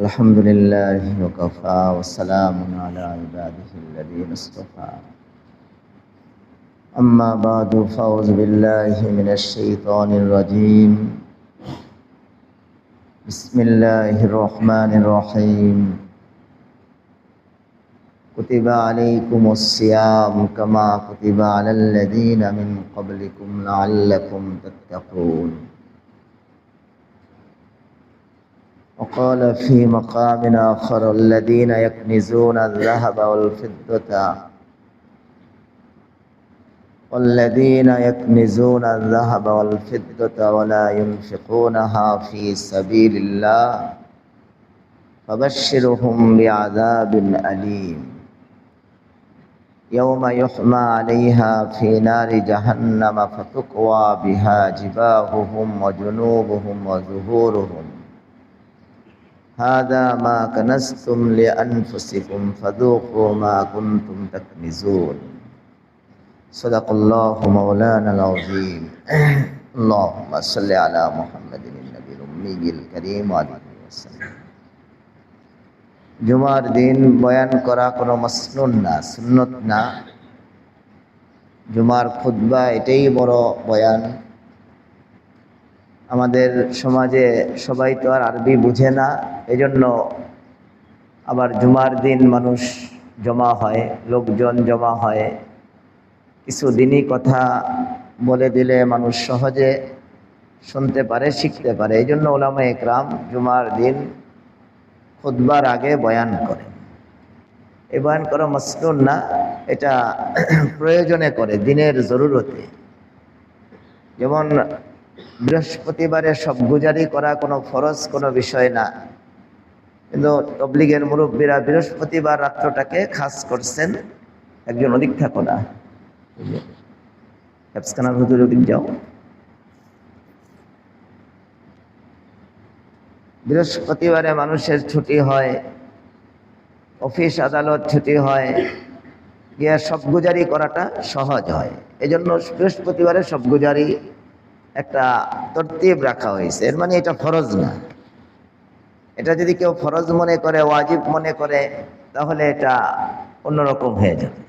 الحمد لله وكفى والسلام على عباده الذين اصطفى أما بعد فأعوذ بالله من الشيطان الرجيم بسم الله الرحمن الرحيم كتب عليكم الصيام كما كتب على الذين من قبلكم لعلكم تتقون وقال في مقام آخر الذين يكنزون الذهب والفضة ولا ينفقونها في سبيل الله فبشرهم بعذاب أليم يوم يحمى عليها في نار جهنم فتكوى بها جباههم وجنوبهم وظهورهم هذا ما كنزتم لأنفسكم فذوقوا ما كنتم تكنزون صدق الله مولانا العظيم اللهم صل على محمد النبي الأمي الكريم وعلى وسلم জুমার দিন বয়ান করা কোনো মাসনুন না, সুন্নত না। জুমার খুতবা এটাই বড় বয়ান। আমাদের সমাজে সবাই তো আর আরবি বুঝে না, এজন্য আবার জুমার দিন মানুষ জমা হয়, লোকজন জমা হয়। কিছু দিনই কথা বলে দিলে মানুষ সহজে শুনতে পারে, শিখতে পারে। এই জন্য ওলামায়ে কেরাম জুমার দিন খুতবার আগে বয়ান করে। এই বয়ান করা মাসনুন না, এটা প্রয়োজনে করে, দিনের জরুরতে। যেমন বৃহস্পতিবারে সব গুজারি করা কোনো ফরজ কোনো বিষয় না, কিন্তু তবলিগের মুরব্বীরা বৃহস্পতিবার রাত্রটাকে খাস করছেন। একজন অধিক থাকো না, হেফসখানার হুজুর অধিক যাও। বৃহস্পতিবারে মানুষের ছুটি হয়, অফিস আদালত ছুটি হয়, গিয়ে সব গুজারি করাটা সহজ হয়। এজন্য বৃহস্পতিবারে সব গুজারি একটা তরতিব রাখা হয়েছে। এর মানে এটা ফরজ না। এটা যদি কেউ ফরজ মনে করে, ওয়াজিব মনে করে, তাহলে এটা অন্যরকম হয়ে যাবে।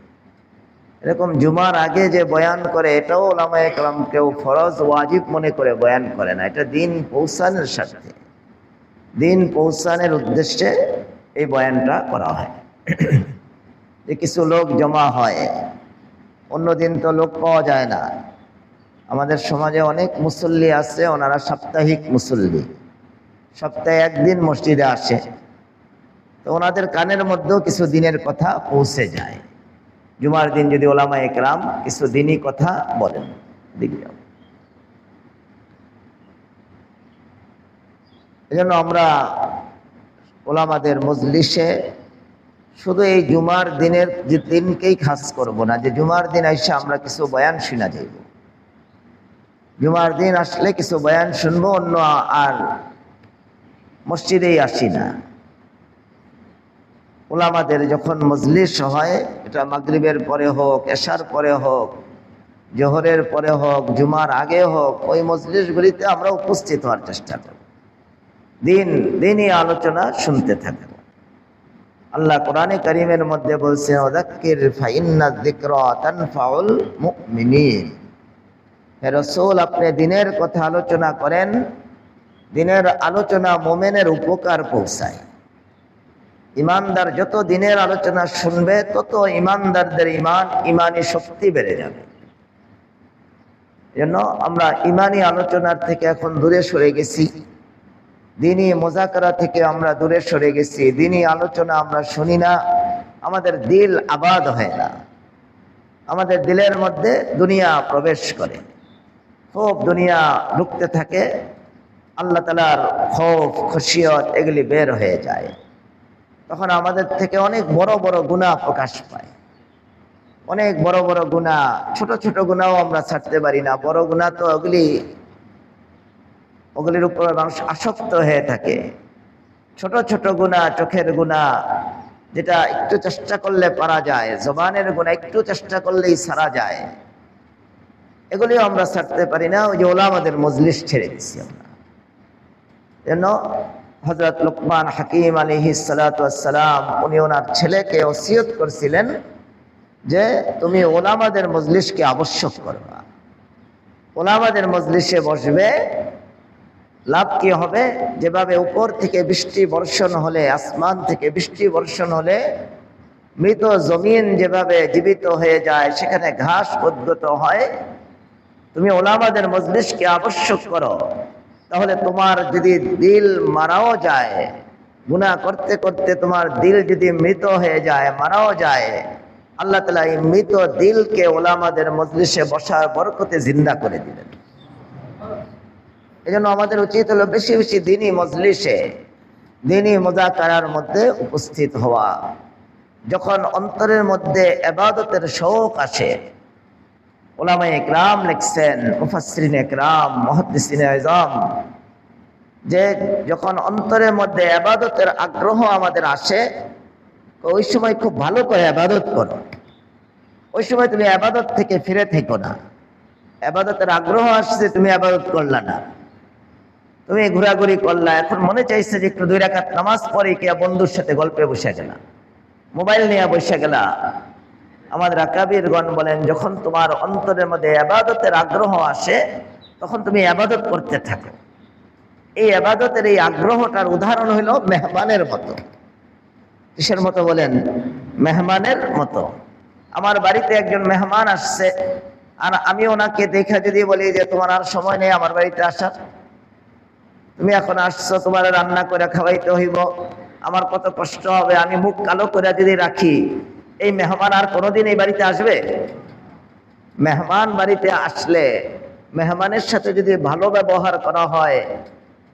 এরকম জুমার আগে যে বয়ান করে, এটাও ওলামায়ে কেরাম কেউ ফরজ ওয়াজিব মনে করে বয়ান করে না। এটা দিন পৌঁছানোর স্বার্থে, দিন পৌঁছানোর উদ্দেশ্যে এই বয়ানটা করা হয়। যে কিছু লোক জমা হয়, অন্য দিন তো লোক পাওয়া যায় না। আমাদের সমাজে অনেক মুসল্লি আছে, ওনারা সাপ্তাহিক মুসল্লি, সপ্তাহে একদিন মসজিদে আসে। তো ওনাদের কানের মধ্যেও কিছু দিনের কথা পৌঁছে যায়। জুমার দিন যদি ওলামায়ে কেরাম কিছু দিনই কথা বলেন, এজন্য আমরা ওলামাদের মজলিসে শুধু এই জুমার দিনের দিনকেই খাস করব না, যে জুমার দিন আইসা আমরা কিছু বয়ান শোনা যাইব। জুমার দিন আসলে কিছু বয়ান শুনবো, অন্য আর মসজিদেই আসি না। ওলামাদের যখন মজলিস হয়, এটা মাগরিবের পরে হোক, এশার পরে হোক, জোহরের পরে হোক, জুমার আগে হোক, ওই মজলিসগুলিতে আমরা উপস্থিত হওয়ার চেষ্টা করব, দিনই আলোচনা শুনতে থাকব। আল্লাহ কোরআনে কারীমের মধ্যে বলছেন, ওয়াযাক্কির ফাইন্নায যিকরা তানফাউল মুমিনিন। হে রাসূল, আপনি দিনের কথা আলোচনা করেন। দিনের আলোচনা মুমিনের উপকার পৌঁছায়। ইমানদার যত দিনের আলোচনা শুনবে, তত ইমানদারদের ইমানি শক্তি বেড়ে যাবে। এজন্য আমরা ইমানি আলোচনার থেকে এখন দূরে সরে গেছি, দিনই মুযাকারা থেকে আমরা দূরে সরে গেছি। দিনই আলোচনা আমরা শুনি না, আমাদের দিল আবাদ হয় না। আমাদের দিলের মধ্যে দুনিয়া প্রবেশ করে, খুব দুনিয়া ঢুকতে থাকে। আল্লাহ তাআলার খৌফ, খশিয়ত এগুলি বের হয়ে যায়। তখন আমাদের থেকে অনেক বড় বড় গুনাহ প্রকাশ পায়। অনেক বড় বড় গুনাহ, ছোট ছোট গুনাহও আমরা ছাড়তে পারি না। বড় গুনাহ তো ওগুলির উপর মানুষ আসক্ত হয়ে থাকে। ছোট ছোট গুনাহ, চোখের গুনাহ, যেটা একটু চেষ্টা করলে পারা যায়, জবানের গুনাহ একটু চেষ্টা করলেই ছাড়া যায়, এগুলিও আমরা ছাড়তে পারি না। ওই যে ওলামাদের মজলিস ছেড়ে দিচ্ছি আমরা। যেন হযরত লুকমান হাকিম আলাইহিস সালাতু ওয়াস সালাম উনি ওনার ছেলেকে ওসিয়ত করেছিলেন যে তুমি ওলামাদের মজলিসকে আবশ্যক করবা, ওলামাদের মজলিসে বসবে। লাভ কি হবে? যেভাবে উপর থেকে বৃষ্টি বর্ষণ হলে, আসমান থেকে বৃষ্টি বর্ষণ হলে মৃত জমিন যেভাবে জীবিত হয়ে যায়, সেখানে ঘাস উদ্গত হয়, তুমি ওলামাদের মজলিসকে আবশ্যক করো। তাহলে তোমার যদি দিল মারাও যায়, গুনাহ করতে করতে তোমার দিল যদি মৃত হয়ে যায়, মারাও যায়, আল্লাহ তাআলা এই মৃত দিলকে ওলামাদের মজলিসে বসার বরকতে জিন্দা করে দিলেন। এই জন্য আমাদের উচিত হলো বেশি বেশি দ্বীনি মজলিসে, দ্বীনি মুযাকারার মধ্যে উপস্থিত হওয়া। যখন অন্তরের মধ্যে ইবাদতের শৌক আসে, উলামায়ে ইকরাম লিখছেন, মুফাসসিরিনে ইকরাম, মুহাদ্দিসিনে আযম, যে যখন অন্তরের মধ্যে ইবাদতের আগ্রহ আমাদের আসে, ওই সময় খুব ভালো করে ইবাদত করো। ওই সময় তুমি ইবাদত থেকে ফিরে থেকো না। ইবাদতের আগ্রহ আসছে, তুমি ইবাদত করলা না, তুমি ঘোরাঘুরি করলা, এখন মনে চাইছে যে একটু 2 রাকাত নামাজ পড়ে কি বন্ধুর সাথে গল্পে বসে গেলা, মোবাইল নিয়ে বসে গেলা। আমাদের আকাবিরগণ বলেন, যখন তোমার অন্তরের মধ্যে ইবাদতের আগ্রহ আসে, তখন তুমি ইবাদত করতে থাকো। এই ইবাদতের এই আগ্রহটার উদাহরণ হলো মেহমানের মতো। কিসের মতো বলেন? মেহমানের মতো। আমার বাড়িতে একজন মেহমান আসছে, আর আমি ওনাকে দেখে যদি বলি যে তোমার আর সময় নেই আমার বাড়িতে আসার, তুমি এখন আসছো, তোমার রান্না করে খাওয়াইতে হইব, আমার কত কষ্ট হবে, আমি মুখ কালো করে যদি রাখি, এই মেহমান আর কোনোদিন এই বাড়িতে আসবে? মেহমান বাড়িতে আসলে মেহমানের সাথে যদি ভালো ব্যবহার করা হয়,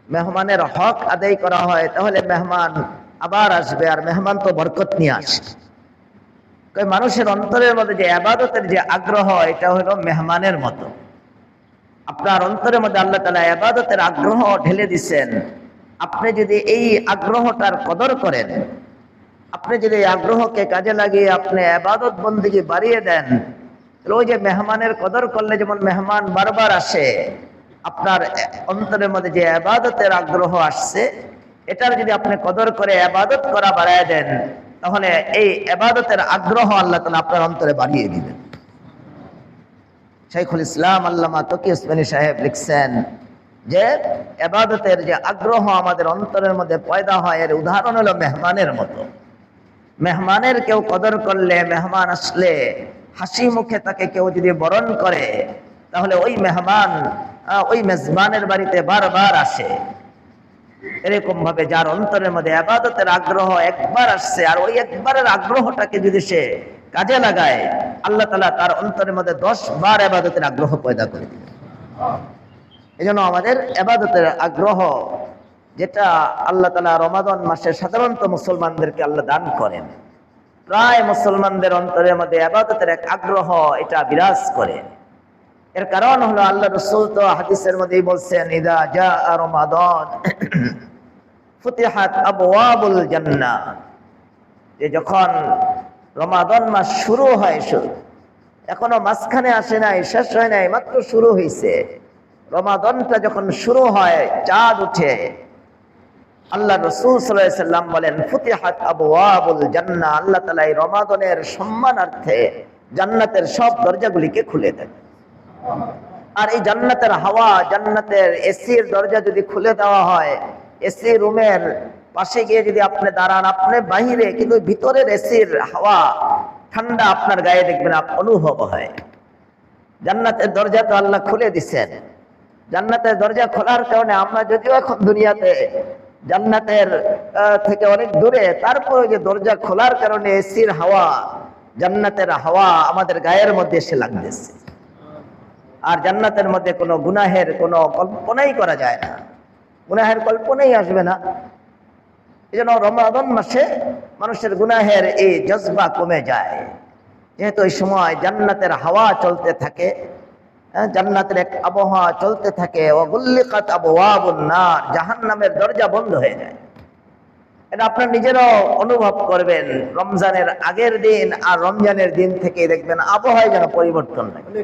মেহমানের হক আদায় করা হয়, তাহলে মেহমান আবার আসবে। আর মেহমান তো বরকত নিয়ে আসে। মানুষের অন্তরের মধ্যে যে ইবাদতের যে আগ্রহ, এটা হলো মেহমানের মতো। আপনার অন্তরের মধ্যে আল্লাহ তাআলা ইবাদতের আগ্রহ ঢেলে দিচ্ছেন। আপনি যদি এই আগ্রহটার কদর করেন, আপনি যদি এই আগ্রহকে কাজে লাগিয়ে আপনি ইবাদত বন্দেগী বাড়িয়ে দেন, ওই যে মেহমানের কদর করলে যেমন মেহমান বারবার আসে, আপনার অন্তরের মধ্যে যে ইবাদতের আগ্রহ আসছে, এটার যদি আপনি কদর করে ইবাদত করা বাড়ায় দেন, তাহলে এই ইবাদতের আগ্রহ আল্লাহ তাআলা আপনার অন্তরে বাড়িয়ে দিবেন। শাইখুল ইসলাম আল্লামা তকি উসমানী সাহেব লিখছেন যে ইবাদতের যে আগ্রহ আমাদের অন্তরের মধ্যে পয়দা হয়, এর উদাহরণ হলো মেহমানের মতো। মেহমানের কেউ কদর করলে, মেহমান আসলে হাসি মুখে তাকে কেউ যদি বরণ করে, তাহলে ওই মেহমান ওই মেজবানের বাড়িতে বারবার আসে। এরকম ভাবে যার অন্তরের মধ্যে ইবাদতের আগ্রহ একবার আসছে, আর ওই একবারের আগ্রহটাকে যদি সে কাজে লাগায়, আল্লাহ তাআলা তার অন্তরের মধ্যে 10 বার ইবাদতের আগ্রহ পয়দা করে দিবেন। এজন্য আমাদের ইবাদতের আগ্রহ, যেটা আল্লাহ তাআলা রমাদান মাসে সাধারণত মুসলমানদেরকে আল্লাহ দান করেন, প্রায় মুসলমানদের অন্তরের মধ্যে ইবাদতের এক আগ্রহ এটা বিরাজ করে। এর কারণ হলো আল্লাহ রাসূল তো হাদিসের মধ্যেই বলছেন, ইদা জাআ রমাদান ফুতিহাত আবওয়াবুল জান্নাহ, যে যখন রমাদান মাস শুরু হয়, এখনো মাঝখানে আসে নাই, শেষ হয় নাই, মাত্র শুরু হয়েছে। রমাদানটা যখন শুরু হয়, চাঁদ উঠে, আল্লাহ রাসূল সাল্লাল্লাহু আলাইহি সাল্লাম বলেন, ফুতিহাত আবওয়াবুল জান্নাহ, আল্লাহ তাআলা এই রমাদানের সম্মানার্থে জান্নাতের সব দরজাগুলিকে খুলে দেন। আর এই জান্নাতের হাওয়া, জান্নাতের এসির দরজা যদি খুলে দেওয়া হয়, এসি রুমের পাশে গিয়ে যদি আপনি দাঁড়ান, আপনি বাহিরে, কিন্তু ভিতরের এসির হাওয়া ঠান্ডা আপনার গায়ে দেখবেন অনুভব হয়। জান্নাতের দরজা তো আল্লাহ খুলে দিচ্ছেন। জান্নাতের দরজা খোলার কারণে আমরা যদিও এখন দুনিয়াতে জান্নাতের থেকে অনেক দূরে, তারপরে যে দরজা খোলার কারণে এসির হাওয়া, জান্নাতের হাওয়া আমাদের গায়ের মধ্যে এসে লাগতেছে। আর জান্নাতের মধ্যে কোনো গুনাহের কোনো কল্পনাই করা যায় না, গুনাহের কল্পনাই আসবে না। এই জন্য রমাদান মাসে মানুষের গুনাহের এই জজবা কমে যায়, যেহেতু এই সময় জান্নাতের হাওয়া চলতে থাকে, জান্নাতের এক আবহাওয়া চলতে থাকে। ওয়াগুল্লিকাত আবওয়াবুন নার, জাহান্নামের দরজা বন্ধ হয়ে যায়। এটা আপনার নিজেরাও অনুভব করবেন। রমজানের আগের দিন আর রমজানের দিন থেকে দেখবেন আবহাওয়ায় যেন পরিবর্তন লাগে,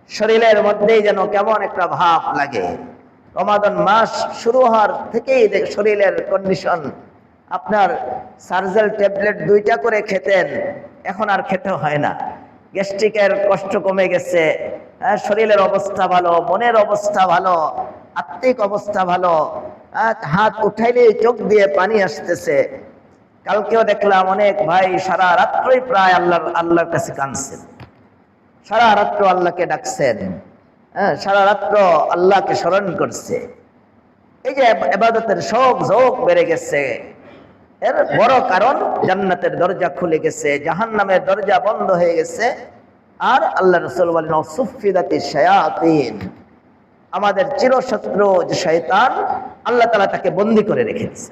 শরীরের মধ্যেই যেন কেমন একটা ভাব লাগে। রমাদান মাস শুরু হওয়ার থেকেই শরীরের কন্ডিশন, আপনার সার্জেল ট্যাবলেট 2টা করে খেতেন, এখন আর খেতে হয় না। গ্যাস্ট্রিকের কষ্ট কমে গেছে, শরীরের অবস্থা ভালো, মনের অবস্থা ভালো, আত্মিক অবস্থা ভালো, হাত উঠাইলেই চোখ দিয়ে পানি আসতেছে। কালকেও দেখলাম অনেক ভাই সারা রাত্রই প্রায় আল্লাহর কাছে কাঁদছেন, সারা রাত্র আল্লাহকে ডাকছেন, সারা রাত্র আল্লাহকে স্মরণ করছে। এই যে ইবাদতের শৌক ঝোঁক বেড়ে গেছে, এর বড় কারণ জান্নাতের দরজা খুলে গেছে, জাহান্নামের দরজা বন্ধ হয়ে গেছে। আর আল্লাহ রাসূল বলেন সুফিদাতিশ শায়াতিন, আমাদের চিরশত্রু যে শয়তান, আল্লাহ তাআলা তাকে বন্দী করে রেখে দিয়েছে।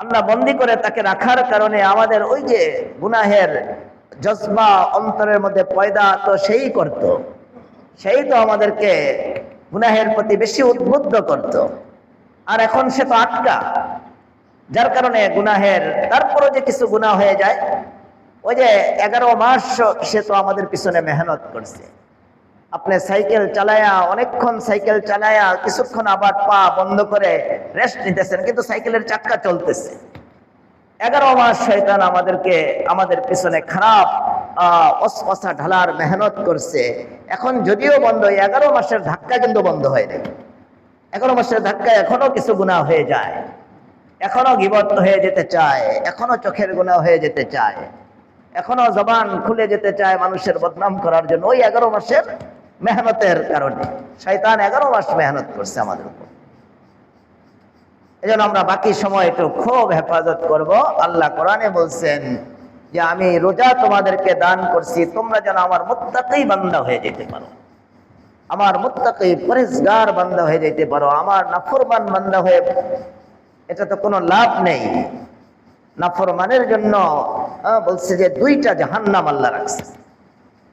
আল্লাহ বন্দী করে তাকে রাখার কারণে আমাদের ওই যে গুনাহের জজবা অন্তরের মধ্যে পয়দা তো সেই করত, সেই তো আমাদেরকে গুনাহের প্রতি বেশি উদ্বুদ্ধ করত। আর এখন সে তো আটকা, যার কারণে গুনাহের তারপরও যে কিছু গুনাহ হয়ে যায়। ওই যে 11 মাস সে তো আমাদের পিছনে মেহনত করছে। আপনি সাইকেল চালায়া, অনেকক্ষণ সাইকেল চালায়া কিছুক্ষণ আবার পা বন্ধ করে রেস্ট নিতেছেন, কিন্তু সাইকেলের চাক্কা চলতেছে। 11 মাস শয়তান আমাদের পিছনে খারাপ অসপসা ঢালার মেহনত করছে। এখন যদিও বন্ধ, 11 মাসের ধাক্কা কিন্তু বন্ধ হয় না। 11 মাসের ধাক্কা এখনো কিছু গুনাহ হয়ে যায়, এখনো গীবত হয়ে যেতে চায়, এখনো চোখের গুনাহ হয়ে যেতে চায়, এখনো জবান খুলে যেতে চায় মানুষের বদনাম করার জন্য। ওই 11 মাসের মেহনতের কারণে শয়তান 11 মাস মেহনত করছে আমাদের উপর। এজন্য আমরা বাকি সময় একটু খুব হেফাজত করব। আল্লাহ কোরআনে বলছেন যে আমি রোজা তোমাদেরকে দান করছি তোমরা যেন আমার মুত্তাকি বান্দা হয়ে যেতে পারো, আমার মুত্তাকি পরেজগার বান্দা হয়ে যেতে পারো। আমার নাফরমান বান্দা হয়ে এটা তো কোনো লাভ নেই। নাফরমানের জন্য বলছে যে 2টা জাহান্নাম আল্লাহ রাখছে।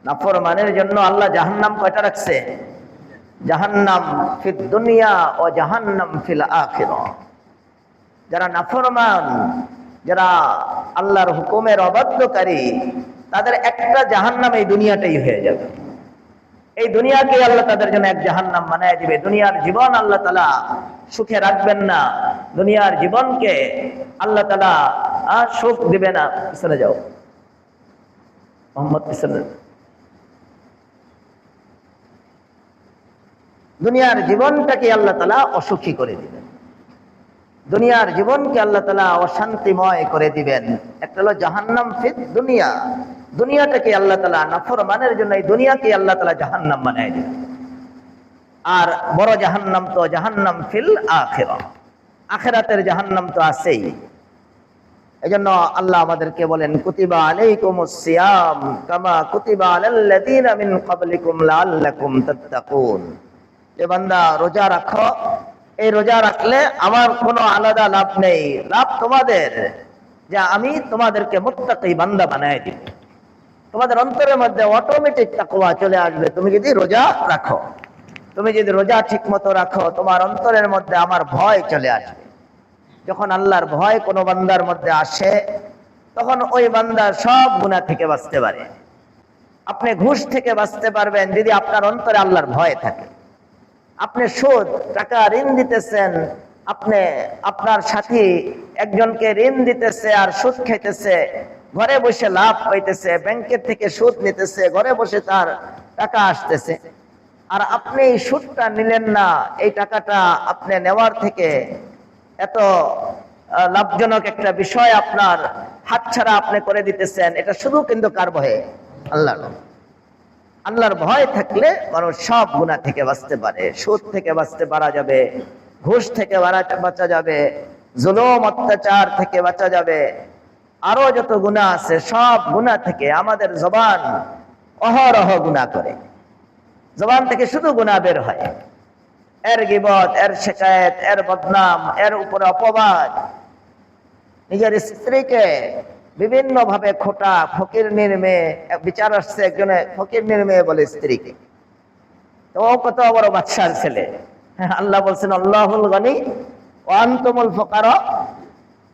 নাফরমানের জন্য আল্লাহ জাহান্নাম কয়টা রাখছে? জাহান্নাম ফিদ দুনিয়া ও জাহান্নাম ফিল আখিরাহ। যারা নাফরমান, যারা আল্লাহর হুকুমের অবাধ্যকারী, তাদের একটা জাহান্নাম এই দুনিয়াটাই হয়ে যাবে। এই দুনিয়াকে আল্লাহ তাদের জন্য এক জাহান্নাম বানায় দিবে। দুনিয়ার জীবন আল্লাহ তাআলা সুখে রাখবেন না, দুনিয়ার জীবনকে আল্লাহ তাআলা সুখ দিবে না। পিছনে যাও মোহাম্মদ, পিছনে। দুনিয়ার জীবনটাকে আল্লাহ তাআলা অসুখী করে দিবেন, দুনিয়ার জীবনকে আল্লাহ তাআলা অশান্তিময় করে দিবেন। একটা হলো জাহান্নাম ফিদ দুনিয়া, দুনিয়াটাকে আল্লাহ তাআলা নাফরমানের জন্য এই দুনিয়াকে আল্লাহ তাআলা জাহান্নাম বানায় দিবেন। আর বড় জাহান্নাম তো জাহান্নাম ফিল আখিরাহ, আখিরাতের জাহান্নাম তো আছেই। এজন্য আল্লাহ আমাদেরকে বলেন কুতিবা আলাইকুমুস সিয়াম কামা কুতিবা আলাল্লাযীনা মিন ক্বাবলিকুম লাআল্লাকুম তাত্তাকুন। যে বান্দা রোজা রাখো, এই রোজা রাখলে আমার কোনো আলাদা লাভ নেই, লাভ তোমাদের যে আমি তোমাদেরকে মুত্তাকি বান্দা বানায় দিব। তোমাদের অন্তরের মধ্যে অটোমেটিক তাকওয়া চলে আসবে তুমি যদি রোজা রাখো। তুমি যদি রোজা ঠিক মতো রাখো, তোমার অন্তরের মধ্যে আমার ভয় চলে আসবে। যখন আল্লাহর ভয় কোনো বান্দার মধ্যে আসে, তখন ওই বান্দা সব গুনাহ থেকে বাঁচতে পারে। আপনি ঘুষ থেকে বাঁচতে পারবেন যদি আপনার অন্তরে আল্লাহর ভয় থাকে। আপনি সুদ, টাকা, ঋণ দিতেছেন, আপনি আপনার সাথী একজনকে ঋণ দিতেছে আর সুদ খাইতেছে, ঘরে বসে লাভ পাইতেছে, ব্যাংকের থেকে সুদ নিতেছে, ঘরে বসে তার টাকা আসতেছে, আর আপনি এই সুদটা নিলেন না। এই টাকাটা আপনি নেওয়ার থেকে এত লাভজনক একটা বিষয় আপনার হাতছাড়া আপনি করে দিতেছেন। এটা শুধু কিন্তু কার ভয়ে? আল্লাহর। আল্লাহর ভয় থাকলে মানুষ সব গুনাহ থেকে বাঁচতে পারে। সুদ থেকে বাঁচতে পারা যাবে, ঘুষ থেকে বাঁচা যাবে, জুলুম অত্যাচার থেকে বাঁচা যাবে, আরো যত গুনাহ আছে সব গুনাহ থেকে। আমাদের জবান অহরহ গুনাহ করে, জবান থেকে শুধু গুনাহ বের হয়। এর গীবত, এর শিকায়েত, এর বদনাম, এর উপরে অপবাদ, নিজের স্ত্রীকে বিভিন্ন ভাবে খোটা, ফকিরনির মেয়ে, বিচার আসছে একজনে ফকিরনির মেয়ে বলে স্ত্রীকে, তো ও কত বড় বাদশার ছেলে। আল্লাহ বলছেন আল্লাহুল গনি ওয়া আনতুমুল ফুকারা,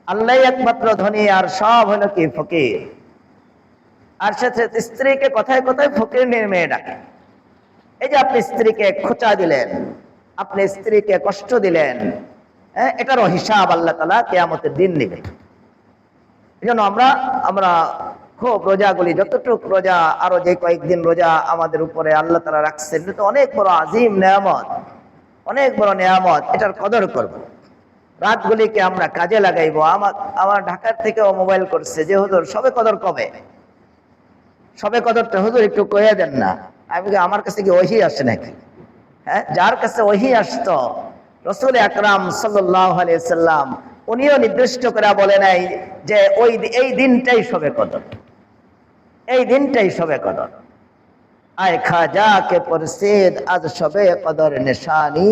আল্লাহই একমাত্র ধনী আর সব হলো কি ফকির। আর সে স্ত্রীকে কথায় কথায় ফকিরনির মেয়ে ডাকে। এই যে আপনি স্ত্রীকে খোঁচা দিলেন, আপনি স্ত্রীকে কষ্ট দিলেন, এটারও হিসাব আল্লাহ তাআলা কিয়ামতের দিন নেবেন। এই জন্য আমরা খুব রোজাগুলি, যতটুকু রোজা, আরো যে কয়েকদিন রোজা আমাদের উপরে আল্লাহ তাআলা রাখছেন, এটা তো অনেক বড় আজিম নেয়ামত, অনেক বড় নেয়ামত, এটার কদর করব। রাতগুলিকে আমরা কাজে লাগাইবো। আমার ঢাকার থেকেও মোবাইল করছে যে হুজুর সবে কদর কবে? সবে কদরটা হুজুর একটু কয়ে দেন না। আমি আমার কাছে কি ওহী আসে নাকি? যার কাছে ওহী আসতো রাসূল আকরাম সাল্লাল্লাহু আলাইহি সাল্লাম, উনিও নির্দিষ্ট করে বলে নাই যে এই দিনটাই সবে কদর, এই দিনটাই সবে কদর। আয় খাজা কে পরসেদ আজ সবে কদর নিশানি,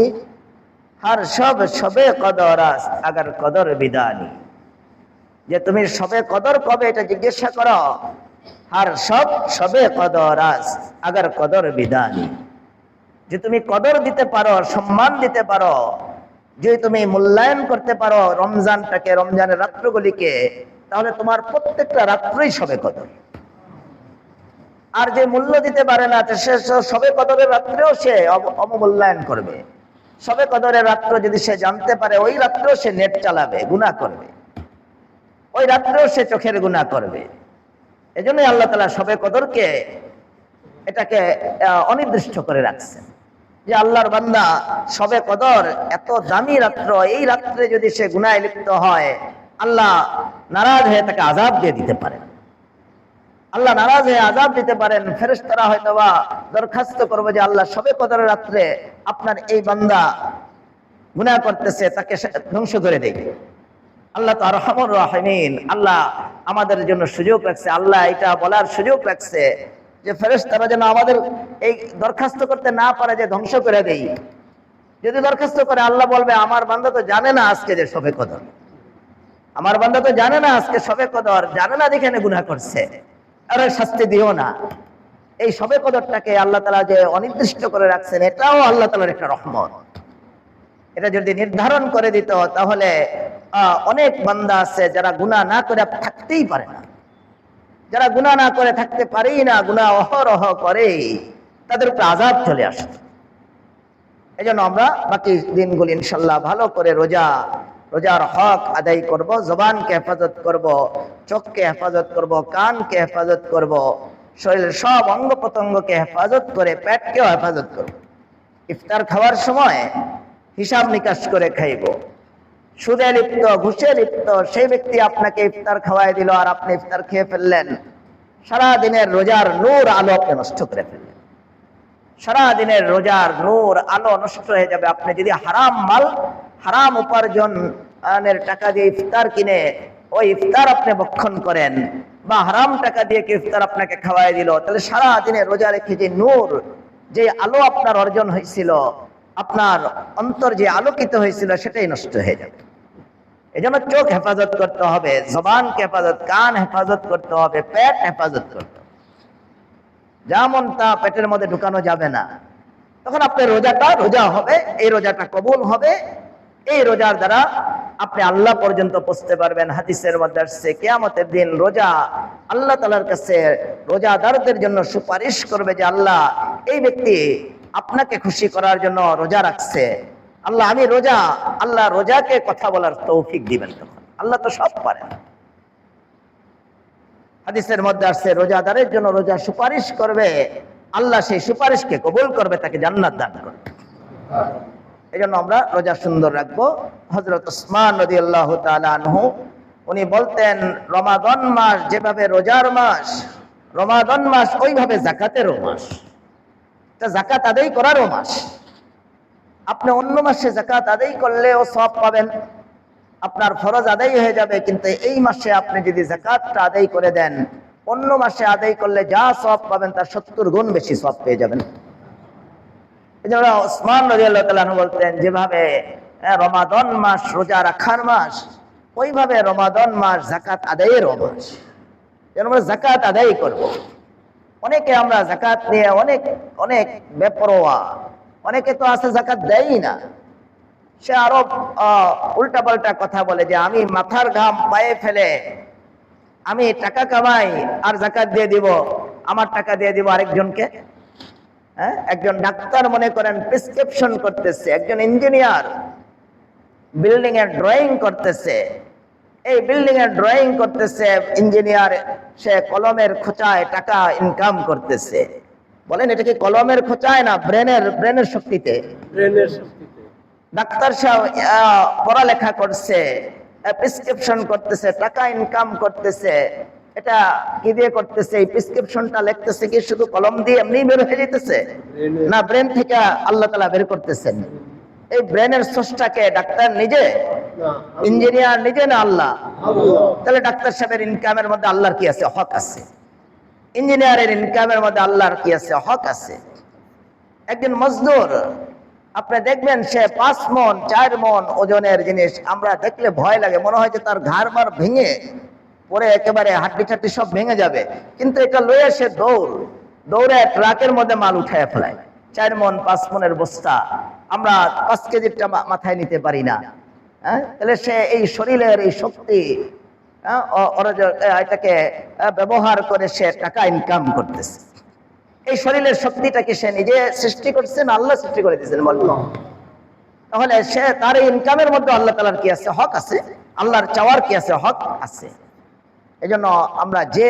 হর সবে কদর আস আগার কদর বিদানি। যে তুমি সবে কদর কবে এটা জিজ্ঞাসা করো, হর সবে কদর আস আগার কদর বিদানি। যে তুমি কদর দিতে পারো, সম্মান দিতে পারো, যে তুমি মূল্যায়ন করতে পারো রমজানটাকে, রমজানের রাত্রগুলিকে, তাহলে তোমার প্রত্যেকটা রাত্রই সবে কদর। আর যে মূল্য দিতে পারে না, সে সবে কদরের রাত্রেও সে অবমূল্যায়ন করবে। সবে কদরের রাত্র যদি সে জানতে পারে, ওই রাত্রেও সে নেট চালাবে, গুনাহ করবে, ওই রাত্রেও সে চোখের গুনাহ করবে। এজন্যই আল্লাহ তাআলা সবে কদরকে এটাকে অনির্দিষ্ট করে রাখছেন, যে আল্লাহর বান্দা সবে কদর এত দামি রাত্র, এই রাত্রে যদি সে গুনাহে লিপ্ত হয়, আল্লাহ নারাজ হয়ে তাকে আযাব দিয়ে দিতে পারেন। আল্লাহ নারাজ হয়ে আযাব দিতে পারেন। ফেরেশতারা হয়তোবা দরখাস্ত করবে যে আল্লাহ সবে কদরের রাত্রে আপনার এই বান্দা গুনাহ করতেছে, তাকে ধ্বংস করে দেয়। আল্লাহ তো আরহামুর রাহিমিন, আল্লাহ আমাদের জন্য সুযোগ রাখছে, আল্লাহ এটা বলার সুযোগ রাখছে যে ফেরেশতারা যেন আমাদের এই দরখাস্ত করতে না পারে যে ধ্বংস করে দেই। যদি দরখাস্ত করে, আল্লাহ বলবে আমার বান্দা তো জানে না আজকে যে সবে কদর, আমার বান্দা তো জানে না আজকে সবে কদর, জানে না যেখানে গুনাহ করছে, আর শাস্তি দিও না। এই সবে কদরটাকে আল্লাহ তাআলা যে অনির্দিষ্ট করে রাখছেন, এটাও আল্লাহ তাআলার একটা রহমত। এটা যদি নির্ধারণ করে দিত, তাহলে অনেক বান্দা আছে যারা গুনাহ না করে থাকতেই পারে না, যারা গুনাহ না করে থাকতে পারেই না, গুনাহ অহরহ করে, তাদের উপর আযাব চলে আসে। এই জন্য আমরা বাকি দিনগুলি ইনশাল্লাহ ভালো করে রোজার হক আদায় করব, জবানকে হেফাজত করব, চোখকে হেফাজত করব, কানকে হেফাজত করব, শরীরের সব অঙ্গ প্রত্যঙ্গকে হেফাজত করে পেটকেও হেফাজত করব। ইফতার খাওয়ার সময় হিসাব নিকাশ করে খাইব। সুদে লিপ্ত, ঘুষে লিপ্ত সেই ব্যক্তি আপনাকে ইফতার খাওয়াই দিল, আর আপনি ইফতার খেয়ে ফেললেন, সারা দিনের রোজার নূর আলো আপনি নষ্ট করে ফেললেন। সারা দিনের রোজার নূর আলো নষ্ট হয়ে যাবে। আপনি যদি হারাম মাল, হারাম উপার্জনের টাকা দিয়ে ইফতার কিনে ওই ইফতার আপনি ভক্ষণ করেন, বা হারাম টাকা দিয়ে কেউ ইফতার আপনাকে খাওয়াই দিল, তাহলে সারা দিনের রোজা রেখে যে নূর, যে আলো আপনার অর্জন হয়েছিল, আপনার অন্তর যে আলোকিত হয়েছিল, সেটাই নষ্ট হয়ে যাবে। এই জন্য চোখ হেফাজত করতে হবে, জবানকে হেফাজত, কান হেফাজত করতে হবে, পেট হেফাজত করতে হবে। যেমন তা পেটের মধ্যে ঢুকানো যাবে না। তখন আপনার রোজা হবে, এই রোজাটা কবুল হবে। এই রোজার দ্বারা আপনি আল্লাহ পর্যন্ত পৌঁছতে পারবেন। হাদিসের মধ্যে আসছে, কিয়ামতের দিন রোজা আল্লাহ তাআলার কাছে রোজাদারদের জন্য সুপারিশ করবে যে আল্লাহ, এই ব্যক্তি আপনাকে খুশি করার জন্য রোজা রাখছে, আল্লাহ আমি রোজা, আল্লাহ রোজাকে কথা বলার তৌফিক দিবেন। তখন আল্লাহ তো সব পারেন। হাদিসের মধ্যে আসছে, রোজাদারের জন্য রোজা সুপারিশ করবে, আল্লাহ সেই সুপারিশকে কবুল করবে, তাকে জান্নাত দান করবে। এই জন্য আমরা রোজা সুন্দর রাখবো। হযরত ওসমান রাদিয়াল্লাহু তাআলা আনহু উনি বলতেন, রমাদান মাস যেভাবে রোজার মাস, রমাদান মাস ওইভাবে যাকাতেরও মাস, এটা যাকাত আদায় করারও মাস। আপনি অন্য মাসে যাকাত আদায় করলেও সওয়াব পাবেন, আপনার ফরজ আদায় হয়ে যাবে, কিন্তু এই মাসে আপনি যদি যাকাতটা আদায় করে দেন, অন্য মাসে আদায় করলে যা সওয়াব পাবেন তার 70 গুণ বেশি সওয়াব পেয়ে যাবেন। এজন্য ওসমান রাদিয়াল্লাহু তাআলা আনহু বলতেন, যেভাবে রমাদান মাস রোজা রাখার মাস, ওইভাবে রমাদান মাস যাকাত আদায়ের মাস। যেন আমরা যাকাত আদায় করব। অনেকে আমরা যাকাত নিয়ে অনেক বেপরোয়া, অনেকে তো আছে যাকাত দেয়ই না। সে আরো উল্টা পাল্টা কথা বলে যে আমি মাথার ঘাম পায়ে ফেলে আমি টাকা কামাই আর যাকাত দিয়ে দিব, আমার টাকা দিয়ে দিব আরেকজনকে। হ্যাঁ, একজন ডাক্তার মনে করেন প্রেসক্রিপশন করতেছে, একজন ইঞ্জিনিয়ার বিল্ডিং এর ড্রয়িং করতেছে, এই বিল্ডিং এর ড্রয়িং করতেছে ইঞ্জিনিয়ার, সে কলমের খোঁচায় টাকা ইনকাম করতেছে। বলেন এটা কি কলমের খোঁচায় না ব্রেনের শক্তিতে? ব্রেনের শক্তিতে। ডাক্তার সাহেব পড়ালেখা করছে, প্রেসক্রিপশন করতেছে, টাকা ইনকাম করতেছে, এটা কি দিয়ে করতেছে? এই প্রেসক্রিপশনটা লিখতেছে কি শুধু কলম দিয়ে এমনি বের হয়ে যেতেছে? না, ব্রেন থেকে আল্লাহ তাআলা বের করতেছেন। এই ব্রেনের স্রষ্টাকে ডাক্তার নিজে, ইঞ্জিনিয়ার নিজে, না আল্লাহ? তাহলে ডাক্তার সাহেবের ইনকামের মধ্যে আল্লাহর কি আছে? হক আছে। ইঞ্জিনিয়ারের ইনকামের মধ্যে আল্লাহর কি আছে? হক আছে। একজন মজদুর আপনি দেখবেন সে 5 মণ 4 মণ ওজনের জিনিস আমরা দেখলে ভয় লাগে, মনে হয় যে তার ঘাড় মার ভেঙে পরে একেবারে হাড্ডি টাড্ডি সব ভেঙে যাবে, কিন্তু এটা লয়ে সে দৌড়ে ট্রাকের মধ্যে মাল উঠায় ফেলায়। 4 মণ 5 মণের বস্তা আমরা 5 কেজিটা মাথায় নিতে পারি না। হ্যাঁ, তাহলে সে এই শরীরের এই শক্তি এটাকে ব্যবহার করে সে টাকা ইনকাম করতেছে। এই শরীরের শক্তিটাকে সে নিজে সৃষ্টি করছেন, আল্লাহ সৃষ্টি করে দিয়েছেন বলবো। তাহলে সে তার ইনকামের মধ্যে আল্লাহ তাআলার কি আছে? হক আছে। আল্লাহর চাওয়ার কি আছে? হক আছে। এজন্য আমরা যে